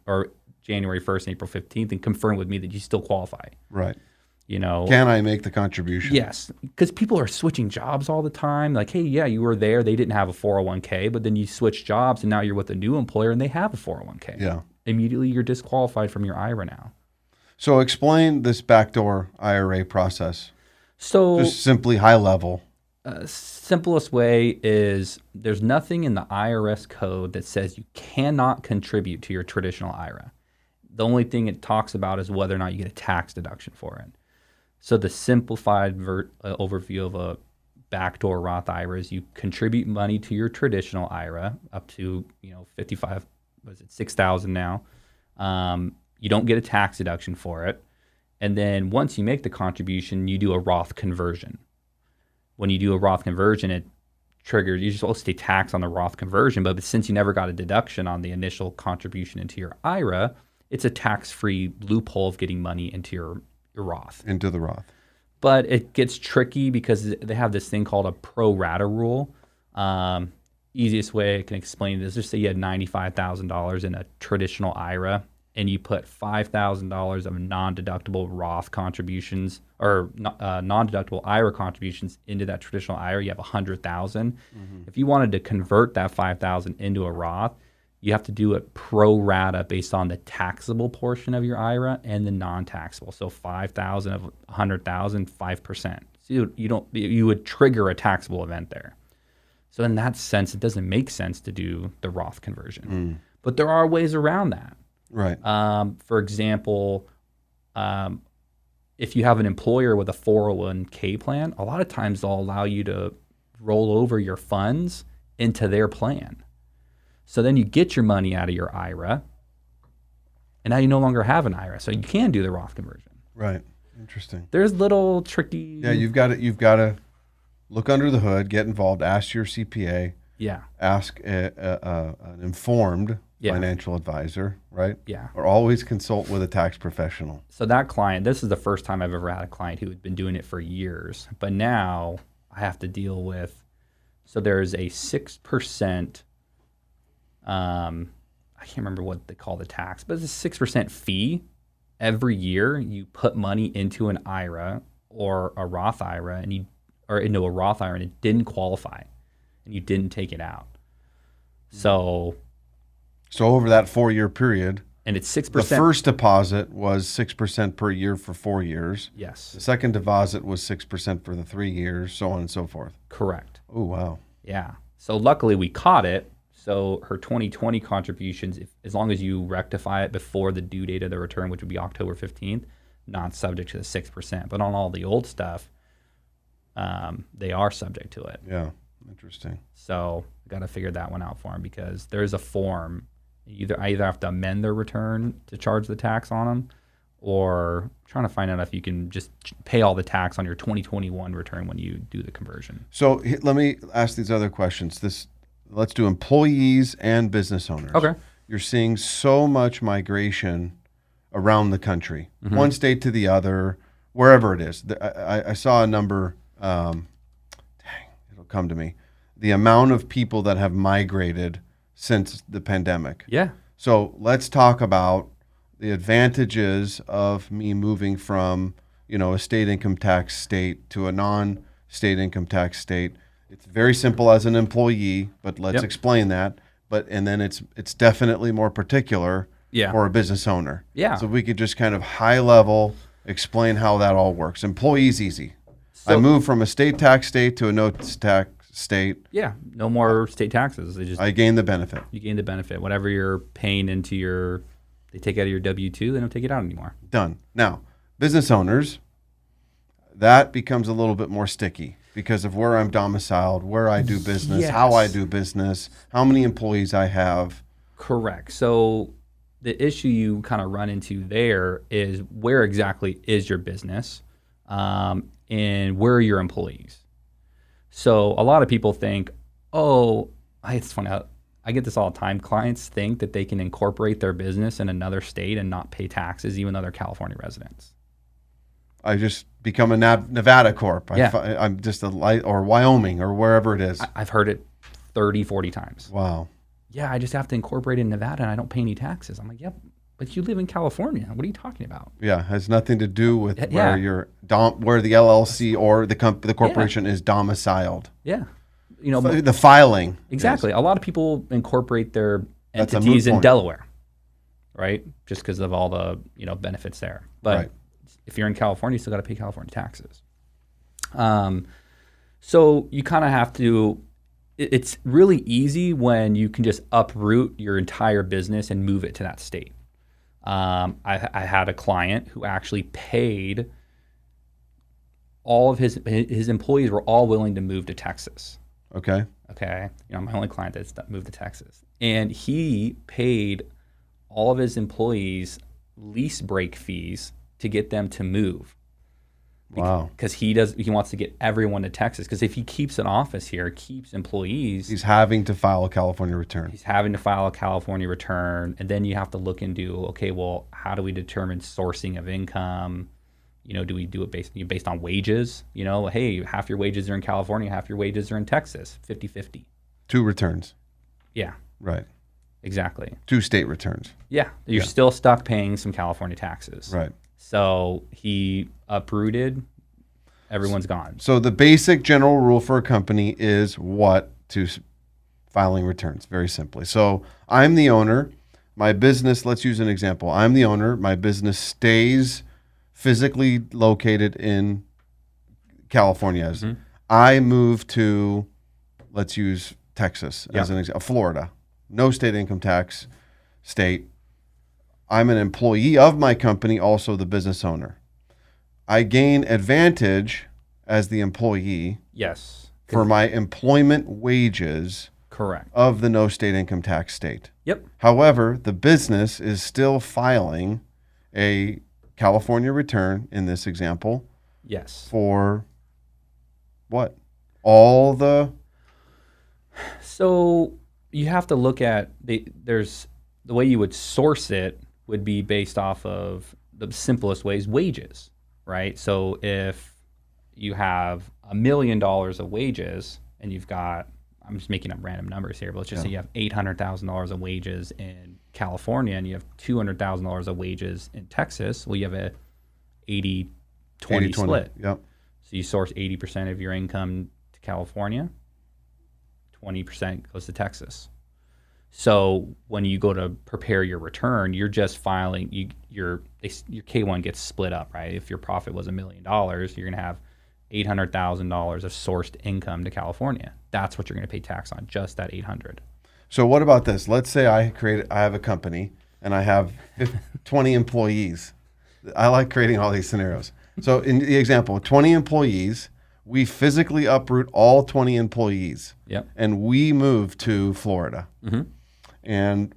[SPEAKER 2] or January 1st and April 15th and confirm with me that you still qualify."
[SPEAKER 1] Right. Can I make the contribution?
[SPEAKER 2] Yes, because people are switching jobs all the time. Like, "Hey, yeah, you were there. They didn't have a 401k, but then you switch jobs and now you're with a new employer and they have a 401k.
[SPEAKER 1] Yeah.
[SPEAKER 2] Immediately you're disqualified from your IRA now."
[SPEAKER 1] So explain this backdoor IRA process.
[SPEAKER 2] So
[SPEAKER 1] just simply high level.
[SPEAKER 2] Simplest way is there's nothing in the IRS code that says you cannot contribute to your traditional IRA. The only thing it talks about is whether or not you get a tax deduction for it. So the simplified overview of a backdoor Roth IRA is you contribute money to your traditional IRA up to 55, $6,000 now. You don't get a tax deduction for it, and then once you make the contribution, you do a Roth conversion. When you do a Roth conversion, it triggers. You're supposed to pay tax on the Roth conversion, but since you never got a deduction on the initial contribution into your IRA, it's a tax-free loophole of getting money into your Roth.
[SPEAKER 1] Into the Roth.
[SPEAKER 2] But it gets tricky because they have this thing called a pro rata rule. Easiest way I can explain it is just say you had $95,000 in a traditional IRA and you put $5,000 of non-deductible Roth contributions or non-deductible IRA contributions into that traditional IRA. You have $100,000. Mm-hmm. If you wanted to convert that $5,000 into a Roth, you have to do it pro rata based on the taxable portion of your IRA and the non-taxable. So 5,000 of 100,000, 5%. So you would trigger a taxable event there. So in that sense, it doesn't make sense to do the Roth conversion. But there are ways around that.
[SPEAKER 1] Right.
[SPEAKER 2] For example, if you have an employer with a 401k plan, a lot of times they'll allow you to roll over your funds into their plan. So then you get your money out of your IRA, and now you no longer have an IRA. So you can do the Roth conversion.
[SPEAKER 1] Right. Interesting.
[SPEAKER 2] There's little tricky.
[SPEAKER 1] Yeah, you've got to look under the hood, get involved, ask your CPA.
[SPEAKER 2] Yeah.
[SPEAKER 1] Ask an informed financial advisor, right?
[SPEAKER 2] Yeah.
[SPEAKER 1] Or always consult with a tax professional.
[SPEAKER 2] So that client, this is the first time I've ever had a client who had been doing it for years, but now I have to deal with. So there's a 6%. I can't remember what they call the tax, but it's a 6% fee every year you put money into an IRA or a Roth IRA into a Roth IRA and it didn't qualify and you didn't take it out. So
[SPEAKER 1] over that 4-year period,
[SPEAKER 2] and it's 6%.
[SPEAKER 1] the first deposit was 6% per year for 4 years.
[SPEAKER 2] Yes.
[SPEAKER 1] The second deposit was 6% for the 3 years, so on and so forth.
[SPEAKER 2] Correct.
[SPEAKER 1] Oh, wow.
[SPEAKER 2] Yeah. So luckily we caught it. So her 2020 contributions, as long as you rectify it before the due date of the return, which would be October 15th, not subject to the 6%. But on all the old stuff, they are subject to it.
[SPEAKER 1] Yeah. Interesting.
[SPEAKER 2] So I got to figure that one out for them, because there is a form. I either have to amend their return to charge the tax on them, or I'm trying to find out if you can just pay all the tax on your 2021 return when you do the conversion.
[SPEAKER 1] So let me ask these other questions. Let's do employees and business owners.
[SPEAKER 2] Okay.
[SPEAKER 1] You're seeing so much migration around the country, one state to the other, wherever it is. I saw a number, dang, it'll come to me. The amount of people that have migrated since the pandemic.
[SPEAKER 2] Yeah.
[SPEAKER 1] So let's talk about the advantages of me moving from, a state income tax state to a non-state income tax state. It's very simple as an employee, but let's explain that. And then it's definitely more particular for a business owner.
[SPEAKER 2] Yeah.
[SPEAKER 1] So we could just kind of high level explain how that all works. Employees easy. So, I moved from a state tax state to a no tax state.
[SPEAKER 2] Yeah, no more state taxes.
[SPEAKER 1] I gain the benefit.
[SPEAKER 2] You gain the benefit. Whatever you're paying into they take out of your W-2, they don't take it out anymore.
[SPEAKER 1] Done. Now, business owners, that becomes a little bit more sticky because of where I'm domiciled, where I do business, how I do business, how many employees I have.
[SPEAKER 2] Correct. So the issue you kind of run into there is where exactly is your business, and where are your employees? So a lot of people think, it's funny. I get this all the time. Clients think that they can incorporate their business in another state and not pay taxes, even though they're California residents.
[SPEAKER 1] I just become a Nevada Corp.
[SPEAKER 2] Yeah.
[SPEAKER 1] I'm just or Wyoming or wherever it is.
[SPEAKER 2] I've heard it 30, 40 times.
[SPEAKER 1] Wow.
[SPEAKER 2] Yeah, I just have to incorporate in Nevada and I don't pay any taxes. I'm like, yep, but you live in California. What are you talking about?
[SPEAKER 1] Yeah, it has nothing to do with where where the LLC or the corporation is domiciled.
[SPEAKER 2] Yeah.
[SPEAKER 1] The filing.
[SPEAKER 2] Exactly. A lot of people incorporate their entities in Delaware, right? Just because of all the benefits there. But if you're in California, you still got to pay California taxes. So you kind of have to. It's really easy when you can just uproot your entire business and move it to that state. I had a client who actually paid all of his employees were all willing to move to Texas.
[SPEAKER 1] Okay.
[SPEAKER 2] My only client that's moved to Texas. And he paid all of his employees lease break fees to get them to move.
[SPEAKER 1] Wow.
[SPEAKER 2] Because he wants to get everyone to Texas. Because if he keeps an office here, keeps employees.
[SPEAKER 1] He's having to file a California return. And then you have to look into, how do we determine sourcing of income? Do we do it based on wages? Hey, half your wages are in California, half your wages are in Texas, 50-50. 2 returns.
[SPEAKER 2] Yeah.
[SPEAKER 1] Right.
[SPEAKER 2] Exactly.
[SPEAKER 1] 2 state returns.
[SPEAKER 2] Yeah. You're still stuck paying some California taxes.
[SPEAKER 1] Right.
[SPEAKER 2] So he uprooted, everyone's gone.
[SPEAKER 1] So the basic general rule for a company is filing returns, very simply. So I'm the owner. My business, let's use an example. I'm the owner. My business stays physically located in California. Mm-hmm. I move to, let's use Texas as an example, Florida. No state income tax state. I'm an employee of my company, also the business owner. I gain advantage as the employee.
[SPEAKER 2] Yes.
[SPEAKER 1] For my employment wages.
[SPEAKER 2] Correct.
[SPEAKER 1] Of the no state income tax state.
[SPEAKER 2] Yep.
[SPEAKER 1] However, the business is still filing a California return in this example.
[SPEAKER 2] Yes.
[SPEAKER 1] For what?
[SPEAKER 2] So you have to look at the way you would source it would be based off of the simplest ways, wages, right? So if you have $1 million of wages and you've got, I'm just making up random numbers here, but let's just say you have $800,000 of wages in California and you have $200,000 of wages in Texas, well, you have a 80-20 split.
[SPEAKER 1] Yep.
[SPEAKER 2] So you source 80% of your income to California, 20% goes to Texas. So when you go to prepare your return, you're just filing, your K1 gets split up, right? If your profit was $1 million, you're going to have $800,000 of sourced income to California. That's what you're going to pay tax on, just that 800.
[SPEAKER 1] So what about this? Let's say I have a company and I have 20 employees. I like creating all these scenarios. So in the example, 20 employees, we physically uproot all 20 employees.
[SPEAKER 2] Yep.
[SPEAKER 1] And we move to Florida.
[SPEAKER 2] Mm-hmm.
[SPEAKER 1] And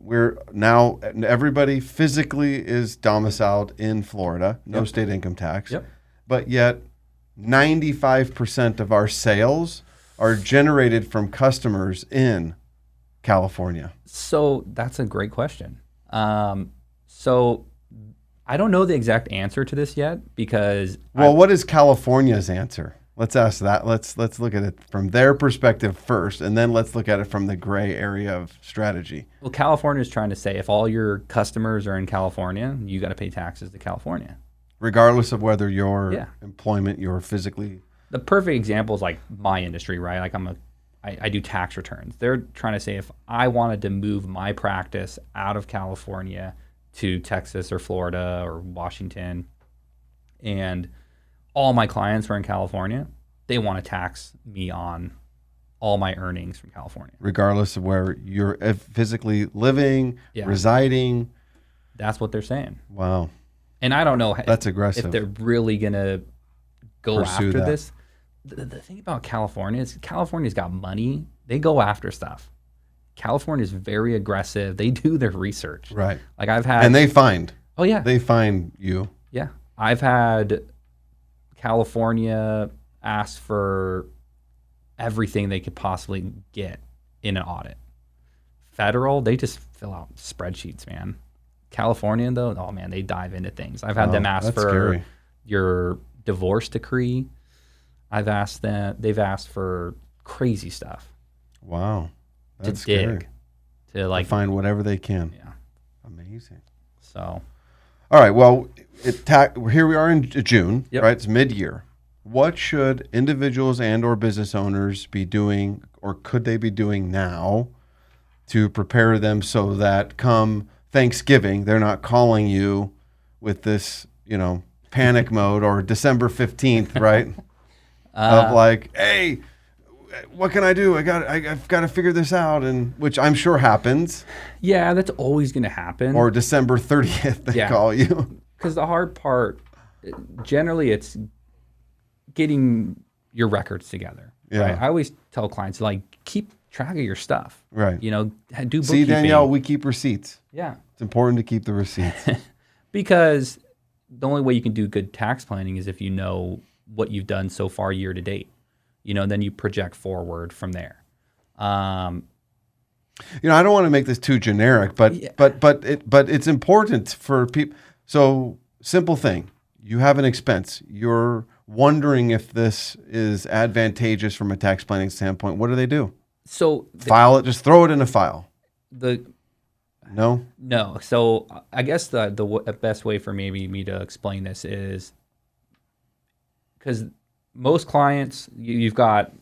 [SPEAKER 1] everybody physically is domiciled in Florida, no state income tax.
[SPEAKER 2] Yep.
[SPEAKER 1] But yet 95% of our sales are generated from customers in California.
[SPEAKER 2] So that's a great question. So I don't know the exact answer to this yet because
[SPEAKER 1] what is California's answer? Let's ask that. Let's look at it from their perspective first, and then let's look at it from the gray area of strategy.
[SPEAKER 2] Well, California is trying to say if all your customers are in California, you got to pay taxes to California,
[SPEAKER 1] regardless of whether your employment, you're physically.
[SPEAKER 2] The perfect example is like my industry, right? Like I do tax returns. They're trying to say if I wanted to move my practice out of California to Texas or Florida or Washington, and all my clients were in California, they want to tax me on all my earnings from California.
[SPEAKER 1] Regardless of where you're physically living, residing.
[SPEAKER 2] That's what they're saying.
[SPEAKER 1] Wow.
[SPEAKER 2] And I don't know
[SPEAKER 1] That's aggressive.
[SPEAKER 2] if they're really going to go
[SPEAKER 1] Pursue
[SPEAKER 2] after
[SPEAKER 1] that.
[SPEAKER 2] this. The thing about California is California's got money. They go after stuff. California is very aggressive. They do their research.
[SPEAKER 1] Right.
[SPEAKER 2] Like I've had.
[SPEAKER 1] And they find.
[SPEAKER 2] Oh, yeah.
[SPEAKER 1] They find you.
[SPEAKER 2] Yeah. I've had California ask for everything they could possibly get in an audit. Federal, they just fill out spreadsheets, man. California, though, oh man, they dive into things. I've had them ask for
[SPEAKER 1] scary.
[SPEAKER 2] Your divorce decree. They've asked for crazy stuff.
[SPEAKER 1] Wow. That's
[SPEAKER 2] to dig,
[SPEAKER 1] scary.
[SPEAKER 2] to
[SPEAKER 1] find whatever they can.
[SPEAKER 2] Yeah.
[SPEAKER 1] Amazing.
[SPEAKER 2] So.
[SPEAKER 1] All right. Well, here we are in June,
[SPEAKER 2] Yep.
[SPEAKER 1] right? It's mid-year. What should individuals and or business owners be doing, or could they be doing now to prepare them so that come Thanksgiving, they're not calling you with this, panic mode, or December 15th, right? Of like, hey, what can I do? I've got to figure this out, and which I'm sure happens.
[SPEAKER 2] Yeah, that's always going to happen.
[SPEAKER 1] Or December 30th, they call you.
[SPEAKER 2] Because the hard part, generally, it's getting your records together.
[SPEAKER 1] Yeah.
[SPEAKER 2] Right? I always tell clients, keep track of your stuff.
[SPEAKER 1] Right.
[SPEAKER 2] Do bookkeeping.
[SPEAKER 1] See, Danielle, we keep receipts.
[SPEAKER 2] Yeah.
[SPEAKER 1] It's important to keep the receipts.
[SPEAKER 2] Because the only way you can do good tax planning is if you know what you've done so far year to date. Then you project forward from there.
[SPEAKER 1] I don't want to make this too generic, but it's important for people. So simple thing, you have an expense. You're wondering if this is advantageous from a tax planning standpoint. What do?
[SPEAKER 2] So
[SPEAKER 1] file it, just throw it in a file. No.
[SPEAKER 2] So I guess the best way for me to explain this is because most clients, you've got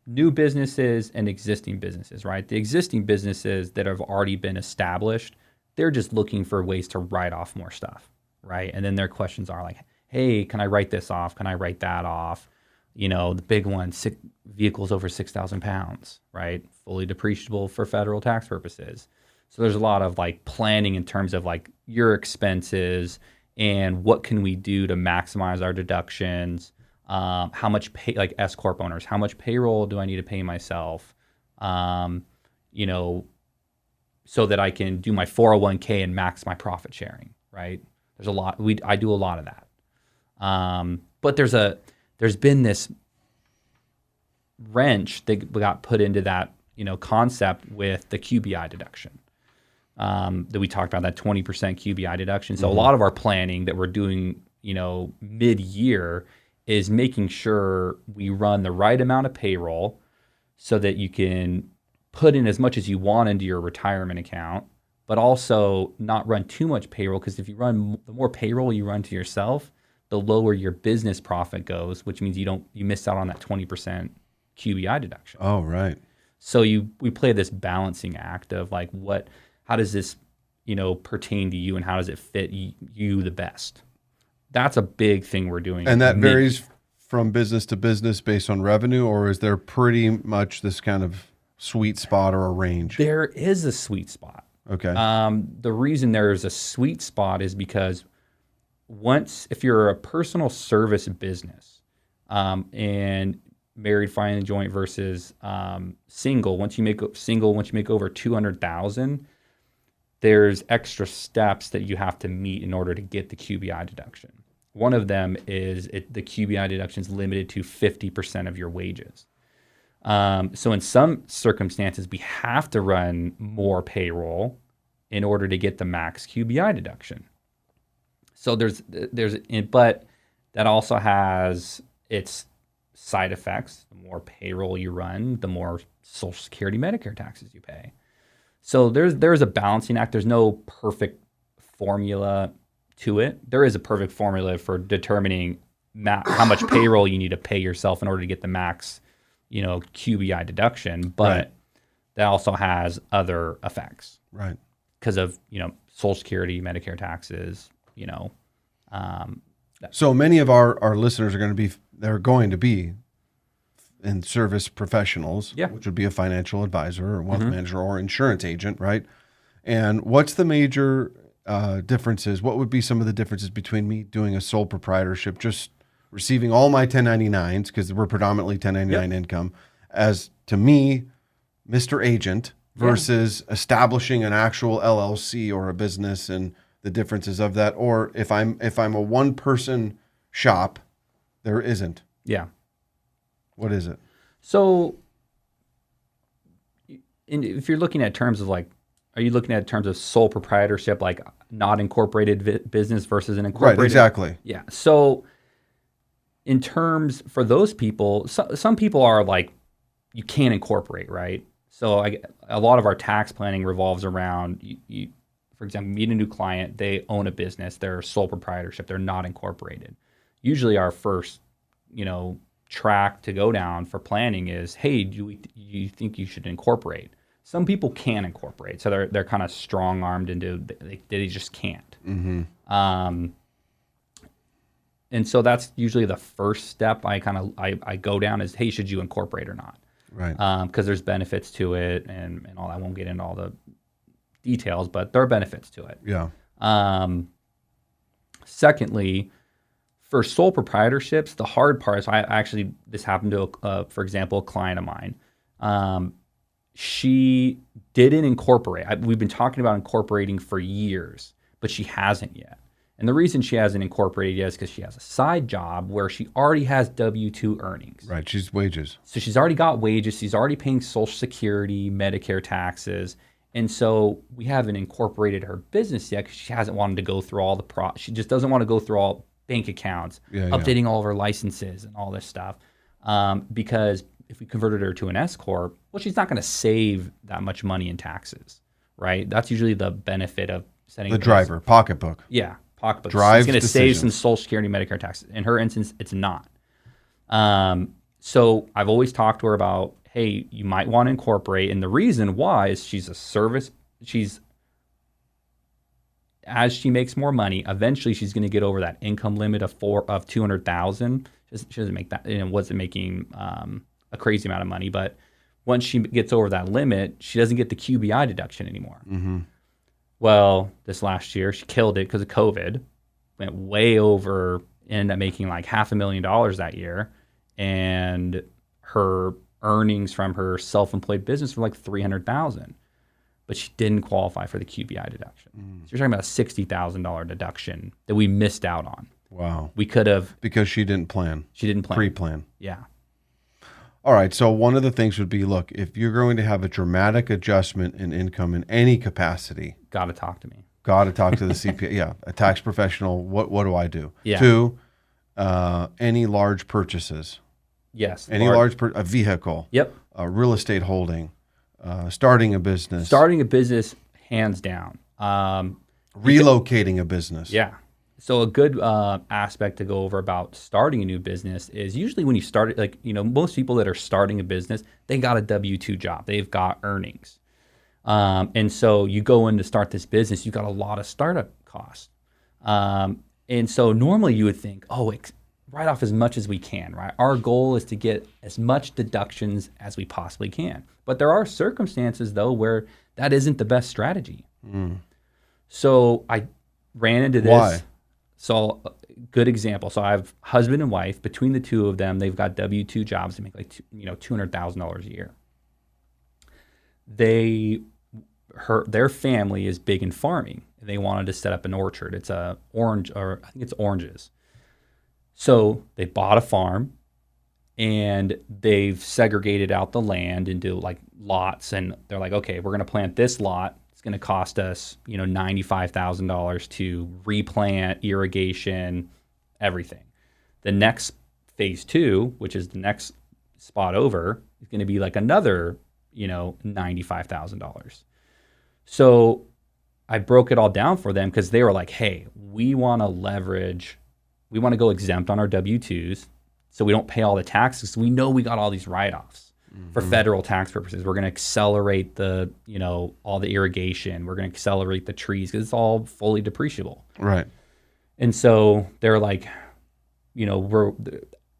[SPEAKER 2] new businesses and existing businesses, right? The existing businesses that have already been established, they're just looking for ways to write off more stuff, right? And then their questions are like, hey, can I write this off? Can I write that off? The big one, vehicles over 6,000 pounds, right? Fully depreciable for federal tax purposes. So there's a lot of planning in terms of your expenses and what can we do to maximize our deductions. How much S corp owners, how much payroll do I need to pay myself? So that I can do my 401k and max my profit sharing, right? There's a lot. I do a lot of that. But there's been this wrench that got put into that, concept with the QBI deduction. That we talked about, that 20% QBI deduction. So a lot of our planning that we're doing, mid-year is making sure we run the right amount of payroll so that you can put in as much as you want into your retirement account, but also not run too much payroll, because if you run, the more payroll you run to yourself, the lower your business profit goes, which means you miss out on that 20% QBI deduction.
[SPEAKER 1] Oh, right.
[SPEAKER 2] So we play this balancing act of like, how does this, pertain to you, and how does it fit you the best? That's a big thing we're doing.
[SPEAKER 1] And that varies from business to business based on revenue, or is there pretty much this kind of sweet spot or a range?
[SPEAKER 2] There is a sweet spot.
[SPEAKER 1] Okay.
[SPEAKER 2] The reason there is a sweet spot is because if you're a personal service business, and married, filing joint versus single, once you make over 200,000, there's extra steps that you have to meet in order to get the QBI deduction. One of them is the QBI deduction is limited to 50% of your wages. So in some circumstances, we have to run more payroll in order to get the max QBI deduction. So but that also has its side effects. The more payroll you run, the more Social Security, Medicare taxes you pay. So there's a balancing act. There's no perfect formula to it. There is a perfect formula for determining how much payroll you need to pay yourself in order to get the max, QBI deduction. But that also has other effects,
[SPEAKER 1] right?
[SPEAKER 2] Because of Social Security, Medicare taxes.
[SPEAKER 1] So many of our listeners are going to be in service professionals, which would be a financial advisor or wealth manager or insurance agent, right? And what's the major differences? What would be some of the differences between me doing a sole proprietorship, just receiving all my 1099s, because we're predominantly 1099 income, as to me, Mr. Agent, versus establishing an actual LLC or a business, and the differences of that? Or if I'm a one-person shop, there isn't.
[SPEAKER 2] Yeah.
[SPEAKER 1] What is it?
[SPEAKER 2] So if you're looking at terms of like, are you looking at terms of sole proprietorship, like not incorporated business versus an incorporated?
[SPEAKER 1] Right, exactly.
[SPEAKER 2] Yeah. So in terms for those people, some people are like, you can't incorporate, right? So a lot of our tax planning revolves around, you, for example, meet a new client, they own a business, they're sole proprietorship, they're not incorporated. Usually our first, track to go down for planning is, hey, do you think you should incorporate? Some people can incorporate, so they're kind of strong-armed into they just can't.
[SPEAKER 1] Mm-hmm.
[SPEAKER 2] And so that's usually the first step I go down is, hey, should you incorporate or not?
[SPEAKER 1] Right.
[SPEAKER 2] Because there's benefits to it and all. I won't get into all the details, but there are benefits to it.
[SPEAKER 1] Yeah.
[SPEAKER 2] Secondly, for sole proprietorships, the hard part is this happened to, for example, a client of mine. She didn't incorporate. We've been talking about incorporating for years, but she hasn't yet. And the reason she hasn't incorporated yet is because she has a side job where she already has W-2 earnings.
[SPEAKER 1] Right, she's wages.
[SPEAKER 2] So she's already got wages. She's already paying Social Security, Medicare taxes. And so we haven't incorporated her business yet because she hasn't wanted to go through all she just doesn't want to go through all bank accounts, updating all of her licenses and all this stuff. Because if we converted her to an S Corp, well, she's not going to save that much money in taxes, right? That's usually the benefit of setting
[SPEAKER 1] the driver, pocketbook.
[SPEAKER 2] Yeah, pocketbook.
[SPEAKER 1] Drives
[SPEAKER 2] she's going to save
[SPEAKER 1] decisions.
[SPEAKER 2] some Social Security, Medicare taxes. In her instance, it's not. So I've always talked to her about, hey, you might want to incorporate. And the reason why is she's a service. As she makes more money, eventually she's going to get over that income limit of 200,000. She doesn't make that, wasn't making a crazy amount of money, but once she gets over that limit, she doesn't get the QBI deduction anymore.
[SPEAKER 1] Mm-hmm.
[SPEAKER 2] Well, this last year she killed it because of COVID, went way over, ended up making like $500,000 that year, and her earnings from her self-employed business were like $300,000. But she didn't qualify for the QBI deduction. So you're talking about a $60,000 deduction that we missed out on.
[SPEAKER 1] Wow.
[SPEAKER 2] We could have.
[SPEAKER 1] Because she didn't plan.
[SPEAKER 2] She didn't plan.
[SPEAKER 1] Pre-plan.
[SPEAKER 2] Yeah.
[SPEAKER 1] All right. So one of the things would be, look, if you're going to have a dramatic adjustment in income in any capacity.
[SPEAKER 2] Got to talk to me.
[SPEAKER 1] Got to talk to the CPA. Yeah. A tax professional. What do I do?
[SPEAKER 2] Yeah.
[SPEAKER 1] 2, any large purchases.
[SPEAKER 2] Yes.
[SPEAKER 1] Any a vehicle.
[SPEAKER 2] Yep.
[SPEAKER 1] A real estate holding. Starting a business.
[SPEAKER 2] Starting a business, hands down.
[SPEAKER 1] Relocating a business.
[SPEAKER 2] Yeah. So a good aspect to go over about starting a new business is usually when you start, like, most people that are starting a business, they got a W-2 job. They've got earnings. And so you go in to start this business, you got a lot of startup costs. And so normally you would think, write off as much as we can, right? Our goal is to get as much deductions as we possibly can. But there are circumstances, though, where that isn't the best strategy. So I ran into this.
[SPEAKER 1] Why?
[SPEAKER 2] So good example. So I have husband and wife. Between the two of them, they've got W-2 jobs that make like $200,000 a year. Their family is big in farming. They wanted to set up an orchard. It's I think it's oranges. So they bought a farm and they've segregated out the land into like lots, and they're like, okay, we're going to plant this lot. It's going to cost us, $95,000 to replant, irrigation, everything. The next phase 2, which is the next spot over, is going to be like another, $95,000. So I broke it all down for them because they were like, hey, we want to go exempt on our W-2s so we don't pay all the taxes. We know we got all these write-offs. For federal tax purposes. We're going to accelerate the, all the irrigation. We're going to accelerate the trees because it's all fully depreciable.
[SPEAKER 1] Right.
[SPEAKER 2] And so they're like,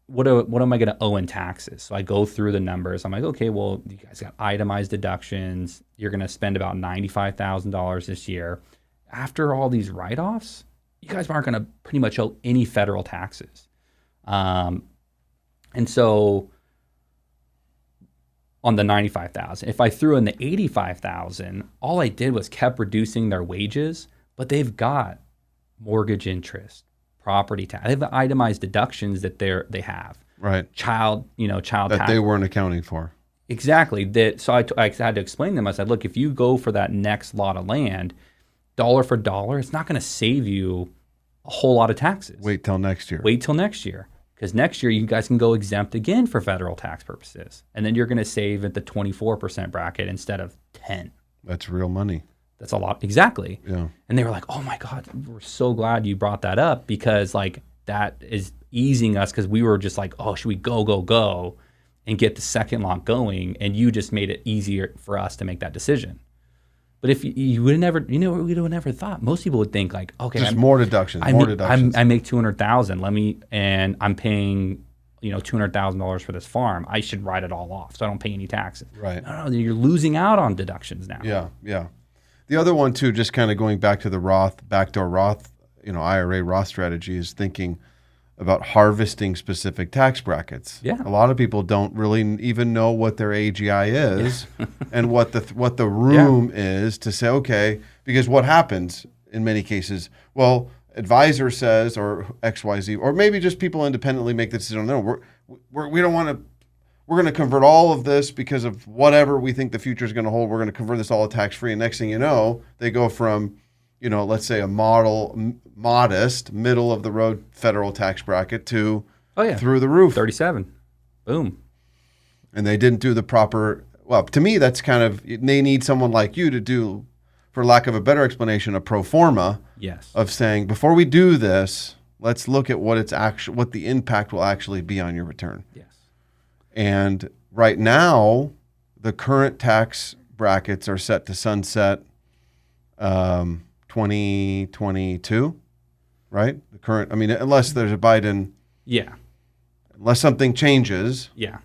[SPEAKER 2] what am I going to owe in taxes? So I go through the numbers. I'm like, okay, well, you guys got itemized deductions. You're going to spend about $95,000 this year. After all these write-offs, you guys aren't going to pretty much owe any federal taxes. And so on the $95,000, if I threw in the $85,000, all I did was kept reducing their wages, but they've got mortgage interest, property tax. They have the itemized deductions that they have.
[SPEAKER 1] Right.
[SPEAKER 2] Child
[SPEAKER 1] that
[SPEAKER 2] tax.
[SPEAKER 1] They weren't accounting for.
[SPEAKER 2] Exactly. So I had to explain to them. I said, look, if you go for that next lot of land, dollar for dollar, it's not going to save you a whole lot of taxes.
[SPEAKER 1] Wait till next year.
[SPEAKER 2] Because next year you guys can go exempt again for federal tax purposes. And then you're going to save at the 24% bracket instead of 10.
[SPEAKER 1] That's real money.
[SPEAKER 2] That's a lot. Exactly.
[SPEAKER 1] Yeah.
[SPEAKER 2] And they were like, oh my God, we're so glad you brought that up because like that is easing us because we were just like, oh, should we go and get the second lot going? And you just made it easier for us to make that decision. But if you would have never, we would have never thought. Most people would think like, okay,
[SPEAKER 1] just more deductions,
[SPEAKER 2] I make $200,000. And I'm paying, $200,000 for this farm. I should write it all off, so I don't pay any taxes.
[SPEAKER 1] Right.
[SPEAKER 2] No, you're losing out on deductions now.
[SPEAKER 1] Yeah. The other one too, just kind of going back to the backdoor Roth, IRA Roth strategy, is thinking about harvesting specific tax brackets.
[SPEAKER 2] Yeah.
[SPEAKER 1] A lot of people don't really even know what their AGI is and what the room is to say, okay, because what happens in many cases, well, advisor says or XYZ, or maybe just people independently make the decision, no, we don't want to, we're going to convert all of this because of whatever we think the future is going to hold. We're going to convert this all to tax-free. And next thing you know, they go from, let's say a modest, middle of the road federal tax bracket to through the roof.
[SPEAKER 2] 37. Boom.
[SPEAKER 1] And they didn't do the proper, well, to me, that's kind of, they need someone like you to do, for lack of a better explanation, a pro forma of saying, before we do this, let's look at what the impact will actually be on your return.
[SPEAKER 2] Yes.
[SPEAKER 1] And right now, the current tax brackets are set to sunset 2022, right? The current, unless there's a Biden.
[SPEAKER 2] Yeah.
[SPEAKER 1] Unless something changes.
[SPEAKER 2] Yeah.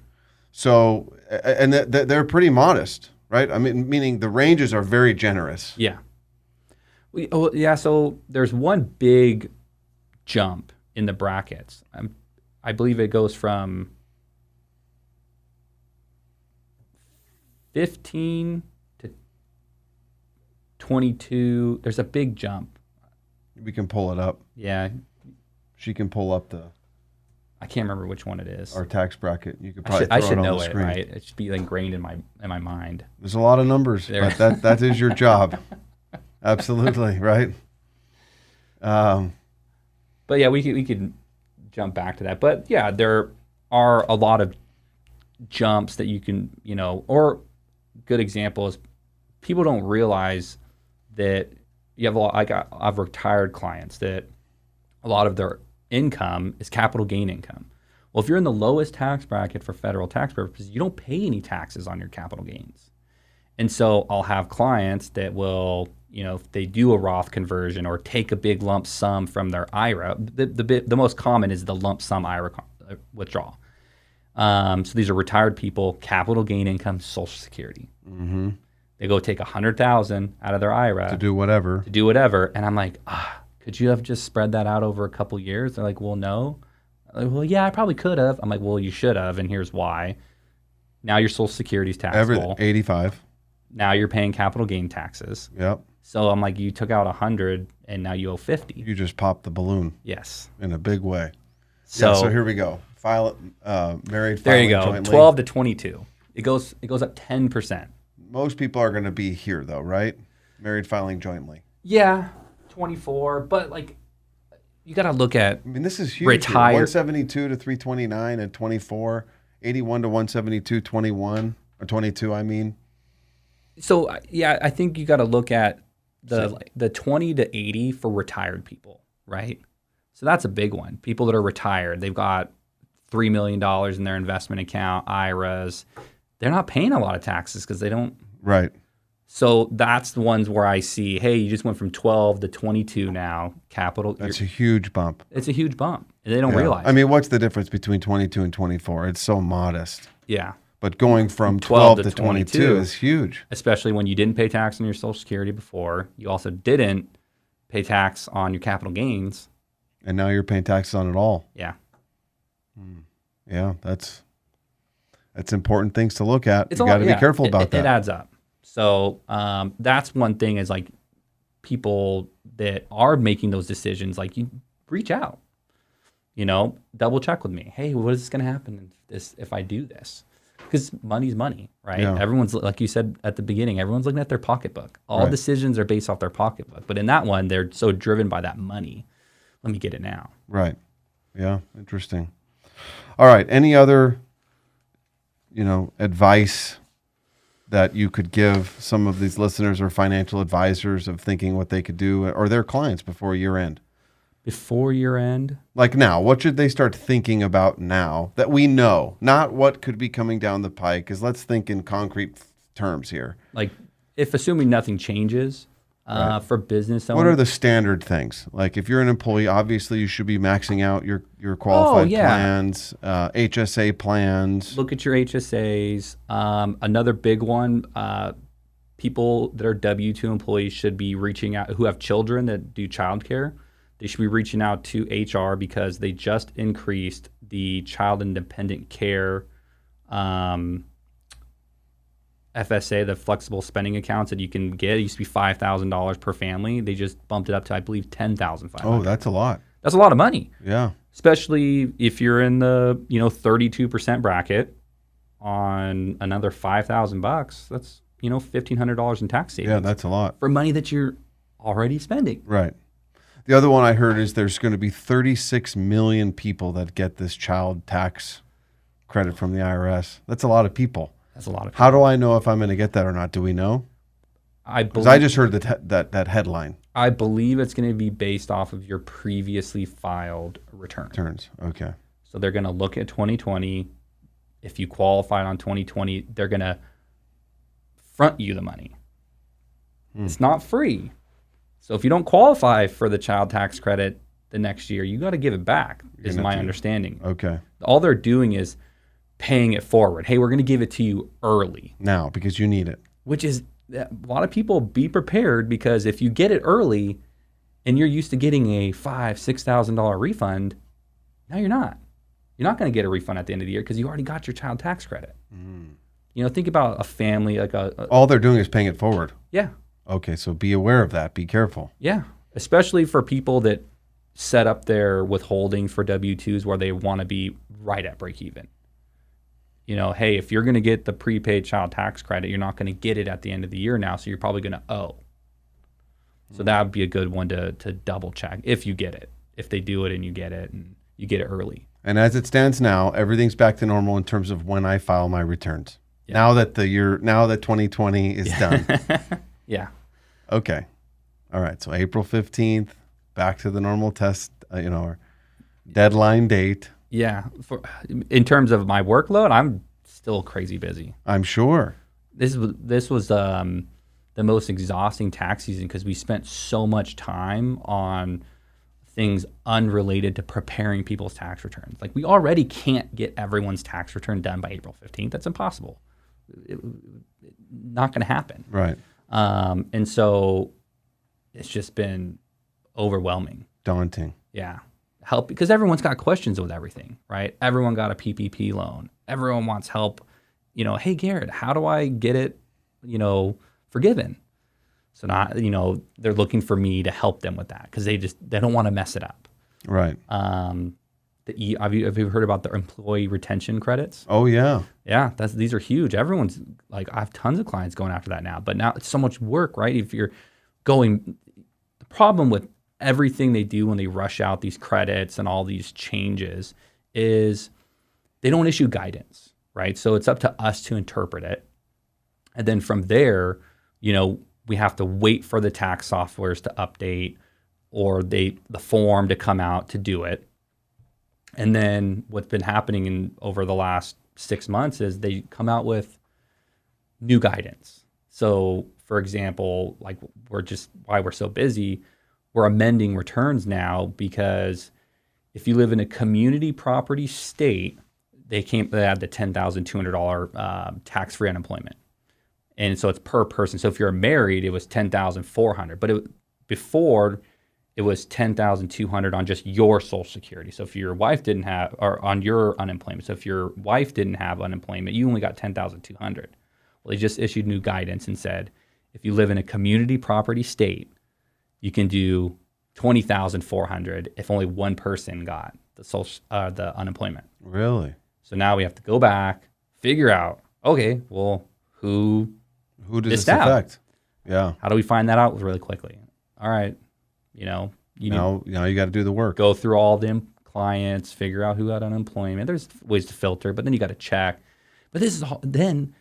[SPEAKER 1] So, and they're pretty modest, right? Meaning the ranges are very generous.
[SPEAKER 2] Yeah. So there's one big jump in the brackets. I believe it goes from 15 to 22. There's a big jump.
[SPEAKER 1] We can pull it up.
[SPEAKER 2] Yeah.
[SPEAKER 1] She can pull up
[SPEAKER 2] I can't remember which one it is.
[SPEAKER 1] Our tax bracket. You could probably
[SPEAKER 2] I should
[SPEAKER 1] throw it on
[SPEAKER 2] know
[SPEAKER 1] the
[SPEAKER 2] it,
[SPEAKER 1] screen.
[SPEAKER 2] right? It should be ingrained in my mind.
[SPEAKER 1] There's a lot of numbers, but that is your job. Absolutely, right?
[SPEAKER 2] But yeah, we could jump back to that. But yeah, there are a lot of jumps that you can, or good example is people don't realize that you have I've retired clients that a lot of their income is capital gain income. Well, if you're in the lowest tax bracket for federal tax purposes, you don't pay any taxes on your capital gains. And so I'll have clients that will, if they do a Roth conversion or take a big lump sum from their IRA, the most common is the lump sum IRA withdrawal. So these are retired people, capital gain income, Social Security.
[SPEAKER 1] Mm-hmm.
[SPEAKER 2] They go take $100,000 out of their IRA
[SPEAKER 1] to do whatever.
[SPEAKER 2] And I'm like, could you have just spread that out over a couple years? They're like, well, no. I'm like, well, yeah, I probably could have. I'm like, well, you should have, and here's why. Now your Social Security is taxable.
[SPEAKER 1] 85.
[SPEAKER 2] Now you're paying capital gain taxes.
[SPEAKER 1] Yep.
[SPEAKER 2] So I'm like, you took out 100 and now you owe 50.
[SPEAKER 1] You just popped the balloon.
[SPEAKER 2] Yes.
[SPEAKER 1] In a big way.
[SPEAKER 2] So
[SPEAKER 1] here we go. Married.
[SPEAKER 2] There you go.
[SPEAKER 1] Jointly.
[SPEAKER 2] 12 to 22. It goes up 10%.
[SPEAKER 1] Most people are going to be here though, right? Married filing jointly.
[SPEAKER 2] Yeah, 24. But like, you got to look at.
[SPEAKER 1] I mean, this is huge.
[SPEAKER 2] Retired.
[SPEAKER 1] 172 to 329 and 24. 81 to 172, 21 or 22. I mean.
[SPEAKER 2] So yeah, I think you got to look at the 20 to 80 for retired people, right? So that's a big one. People that are retired, they've got $3 million in their investment account, IRAs. They're not paying a lot of taxes because they don't.
[SPEAKER 1] Right.
[SPEAKER 2] So that's the ones where I see, hey, you just went from 12 to 22 now, capital.
[SPEAKER 1] That's a huge bump.
[SPEAKER 2] It's a huge bump. And they don't realize.
[SPEAKER 1] I mean, what's the difference between 22 and 24? It's so modest.
[SPEAKER 2] Yeah.
[SPEAKER 1] But going from 12 to 22 is huge.
[SPEAKER 2] Especially when you didn't pay tax on your Social Security before. You also didn't pay tax on your capital gains.
[SPEAKER 1] And now you're paying taxes on it all.
[SPEAKER 2] Yeah.
[SPEAKER 1] Yeah, that's important things to look at. You got to be careful about that.
[SPEAKER 2] It adds up. So that's one thing is like people that are making those decisions, like you reach out, double check with me. Hey, what is going to happen if I do this? Because money's money, right?
[SPEAKER 1] Yeah.
[SPEAKER 2] Everyone's, like you said at the beginning, everyone's looking at their pocketbook. All decisions are based off their pocketbook. But in that one, they're so driven by that money. Let me get it now.
[SPEAKER 1] Right. Yeah. Interesting. All right. Any other, advice that you could give some of these listeners or financial advisors of thinking what they could do or their clients before year end?
[SPEAKER 2] Before year end?
[SPEAKER 1] Like now, what should they start thinking about now that we know, not what could be coming down the pike? Because let's think in concrete terms here.
[SPEAKER 2] Like if assuming nothing changes for business owners.
[SPEAKER 1] What are the standard things? Like if you're an employee, obviously you should be maxing out your qualified plans, HSA plans.
[SPEAKER 2] Look at your HSAs. Another big one, people that are W-2 employees should be reaching out, who have children that do childcare. They should be reaching out to HR because they just increased the child independent care FSA, the flexible spending accounts that you can get. It used to be $5,000 per family. They just bumped it up to, I believe, $10,500.
[SPEAKER 1] Oh, that's a lot.
[SPEAKER 2] That's a lot of money.
[SPEAKER 1] Yeah.
[SPEAKER 2] Especially if you're in the 32% bracket on another $5,000. That's $1,500 in tax savings.
[SPEAKER 1] Yeah, that's a lot
[SPEAKER 2] for money that you're already spending.
[SPEAKER 1] Right. The other one I heard is there's going to be 36 million people that get this child tax credit from the IRS. That's a lot of people.
[SPEAKER 2] That's a lot of people.
[SPEAKER 1] How do I know if I'm going to get that or not? Do we know? Because I just heard that headline.
[SPEAKER 2] I believe it's going to be based off of your previously filed returns.
[SPEAKER 1] Okay.
[SPEAKER 2] So they're going to look at 2020. If you qualified on 2020, they're going to front you the money. It's not free. So if you don't qualify for the child tax credit the next year, you got to give it back, is my understanding.
[SPEAKER 1] Okay.
[SPEAKER 2] All they're doing is paying it forward. Hey, we're going to give it to you early.
[SPEAKER 1] Now, because you need it. Which
[SPEAKER 2] is, a lot of people be prepared, because if you get it early and you're used to getting a $5,000, $6,000 refund, now you're not. You're not going to get a refund at the end of the year because you already got your child tax credit. Think about a family like
[SPEAKER 1] all they're doing is paying it forward.
[SPEAKER 2] Yeah.
[SPEAKER 1] Okay, so be aware of that. Be careful.
[SPEAKER 2] Yeah, especially for people that set up their withholding for W-2s where they want to be right at break even. Hey, if you're going to get the prepaid child tax credit, you're not going to get it at the end of the year now, so you're probably going to owe. So that would be a good one to double check if you get it. If they do it and you get it early. And
[SPEAKER 1] as it stands now, everything's back to normal in terms of when I file my returns. Yeah. Now that 2020 is done.
[SPEAKER 2] Yeah.
[SPEAKER 1] Okay. All right. So April 15th, back to the normal test or deadline date.
[SPEAKER 2] Yeah. In terms of my workload, I'm still crazy busy.
[SPEAKER 1] I'm sure.
[SPEAKER 2] This was the most exhausting tax season because we spent so much time on things unrelated to preparing people's tax returns. Like, we already can't get everyone's tax return done by April 15th. That's impossible. Not going to happen.
[SPEAKER 1] Right.
[SPEAKER 2] And so it's just been overwhelming.
[SPEAKER 1] Daunting.
[SPEAKER 2] Yeah. Help, because everyone's got questions with everything, right? Everyone got a PPP loan. Everyone wants help. Hey, Garrett, how do I get it, forgiven? So they're looking for me to help them with that because they don't want to mess it up.
[SPEAKER 1] Right.
[SPEAKER 2] Have you heard about the employee retention credits?
[SPEAKER 1] Oh yeah.
[SPEAKER 2] Yeah, these are huge. Everyone's like, I have tons of clients going after that now, but now it's so much work, right? If you're the problem with everything they do when they rush out these credits and all these changes is they don't issue guidance, right? So it's up to us to interpret it. And then from there, we have to wait for the tax softwares to update or the form to come out to do it. And then what's been happening over the last 6 months is they come out with new guidance. So, for example, like why we're so busy, we're amending returns now because if you live in a community property state, they had the $10,200 tax-free unemployment. And so it's per person. So if you're married, it was $10,400. But before, it was $10,200 on just your Social Security. So if your wife didn't have, or on your unemployment. So if your wife didn't have unemployment, you only got $10,200. Well, they just issued new guidance and said, if you live in a community property state, you can do $20,400 if only one person got the unemployment.
[SPEAKER 1] Really?
[SPEAKER 2] So now we have to go back, figure out, okay, well, who
[SPEAKER 1] does this affect? Yeah.
[SPEAKER 2] How do we find that out really quickly? All right, you got
[SPEAKER 1] to do the work.
[SPEAKER 2] Go through all them clients, figure out who got unemployment. There's ways to filter, but then you got to check. But this is all, then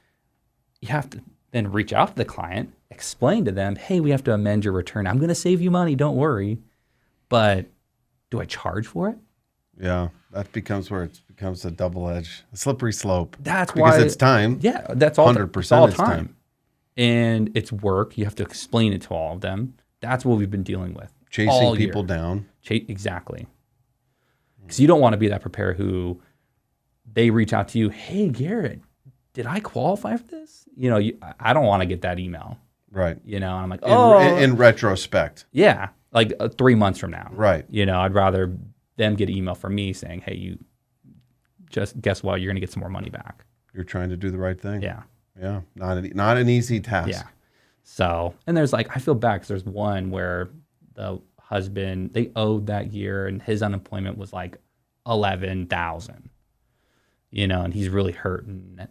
[SPEAKER 2] you have to then reach out to the client, explain to them, hey, we have to amend your return. I'm going to save you money, don't worry. But do I charge for it?
[SPEAKER 1] Yeah, that becomes where it becomes a double-edged, slippery slope.
[SPEAKER 2] That's
[SPEAKER 1] because
[SPEAKER 2] why
[SPEAKER 1] it's time.
[SPEAKER 2] Yeah, that's all.
[SPEAKER 1] 100%
[SPEAKER 2] it's all
[SPEAKER 1] it's
[SPEAKER 2] time. And it's work. You have to explain it to all of them. That's what we've been dealing with.
[SPEAKER 1] Chasing people down.
[SPEAKER 2] Exactly. Because you don't want to be that preparer who they reach out to you, hey, Garrett, did I qualify for this? I don't want to get that email.
[SPEAKER 1] Right.
[SPEAKER 2] And I'm like,
[SPEAKER 1] in retrospect.
[SPEAKER 2] Yeah, like 3 months from now.
[SPEAKER 1] Right.
[SPEAKER 2] I'd rather them get an email from me saying, hey, you just guess what? You're going to get some more money back.
[SPEAKER 1] You're trying to do the right thing.
[SPEAKER 2] Yeah.
[SPEAKER 1] Yeah. Not an easy task.
[SPEAKER 2] Yeah. So, and there's I feel bad because there's one where the husband, they owed that year and his unemployment was like 11,000, and he's really hurt and,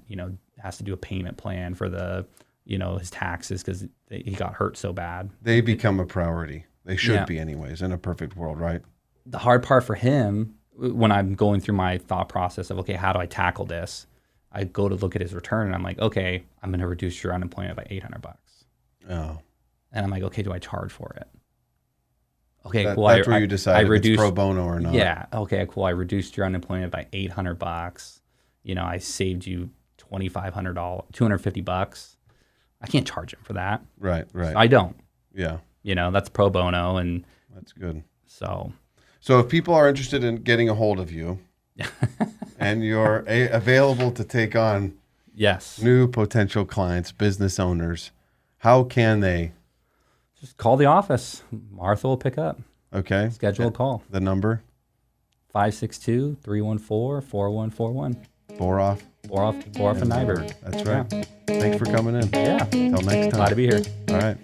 [SPEAKER 2] has to do a payment plan for the, his taxes because he got hurt so bad.
[SPEAKER 1] They become a priority. They should be anyways in a perfect world, right?
[SPEAKER 2] The hard part for him, when I'm going through my thought process of, okay, how do I tackle this? I go to look at his return and I'm like, okay, I'm going to reduce your unemployment by $800.
[SPEAKER 1] Oh.
[SPEAKER 2] And I'm like, okay, do I charge for it? Okay, cool.
[SPEAKER 1] That's where you decide if it's pro bono or not.
[SPEAKER 2] Yeah. Okay, cool. I reduced your unemployment by $800. I saved you $2,500, $250. I can't charge him for that.
[SPEAKER 1] Right.
[SPEAKER 2] So I don't.
[SPEAKER 1] Yeah.
[SPEAKER 2] That's pro bono, and
[SPEAKER 1] that's good.
[SPEAKER 2] So
[SPEAKER 1] if people are interested in getting a hold of you, and you're available to take on new potential clients, business owners, how can they?
[SPEAKER 2] Just call the office. Martha will pick up.
[SPEAKER 1] Okay.
[SPEAKER 2] Schedule a call.
[SPEAKER 1] The number?
[SPEAKER 2] 562-314-4141.
[SPEAKER 1] Boroff
[SPEAKER 2] and Nyberg.
[SPEAKER 1] That's right. Yeah. Thanks for coming in.
[SPEAKER 2] Yeah.
[SPEAKER 1] Till next time.
[SPEAKER 2] Glad to be here.
[SPEAKER 1] All right.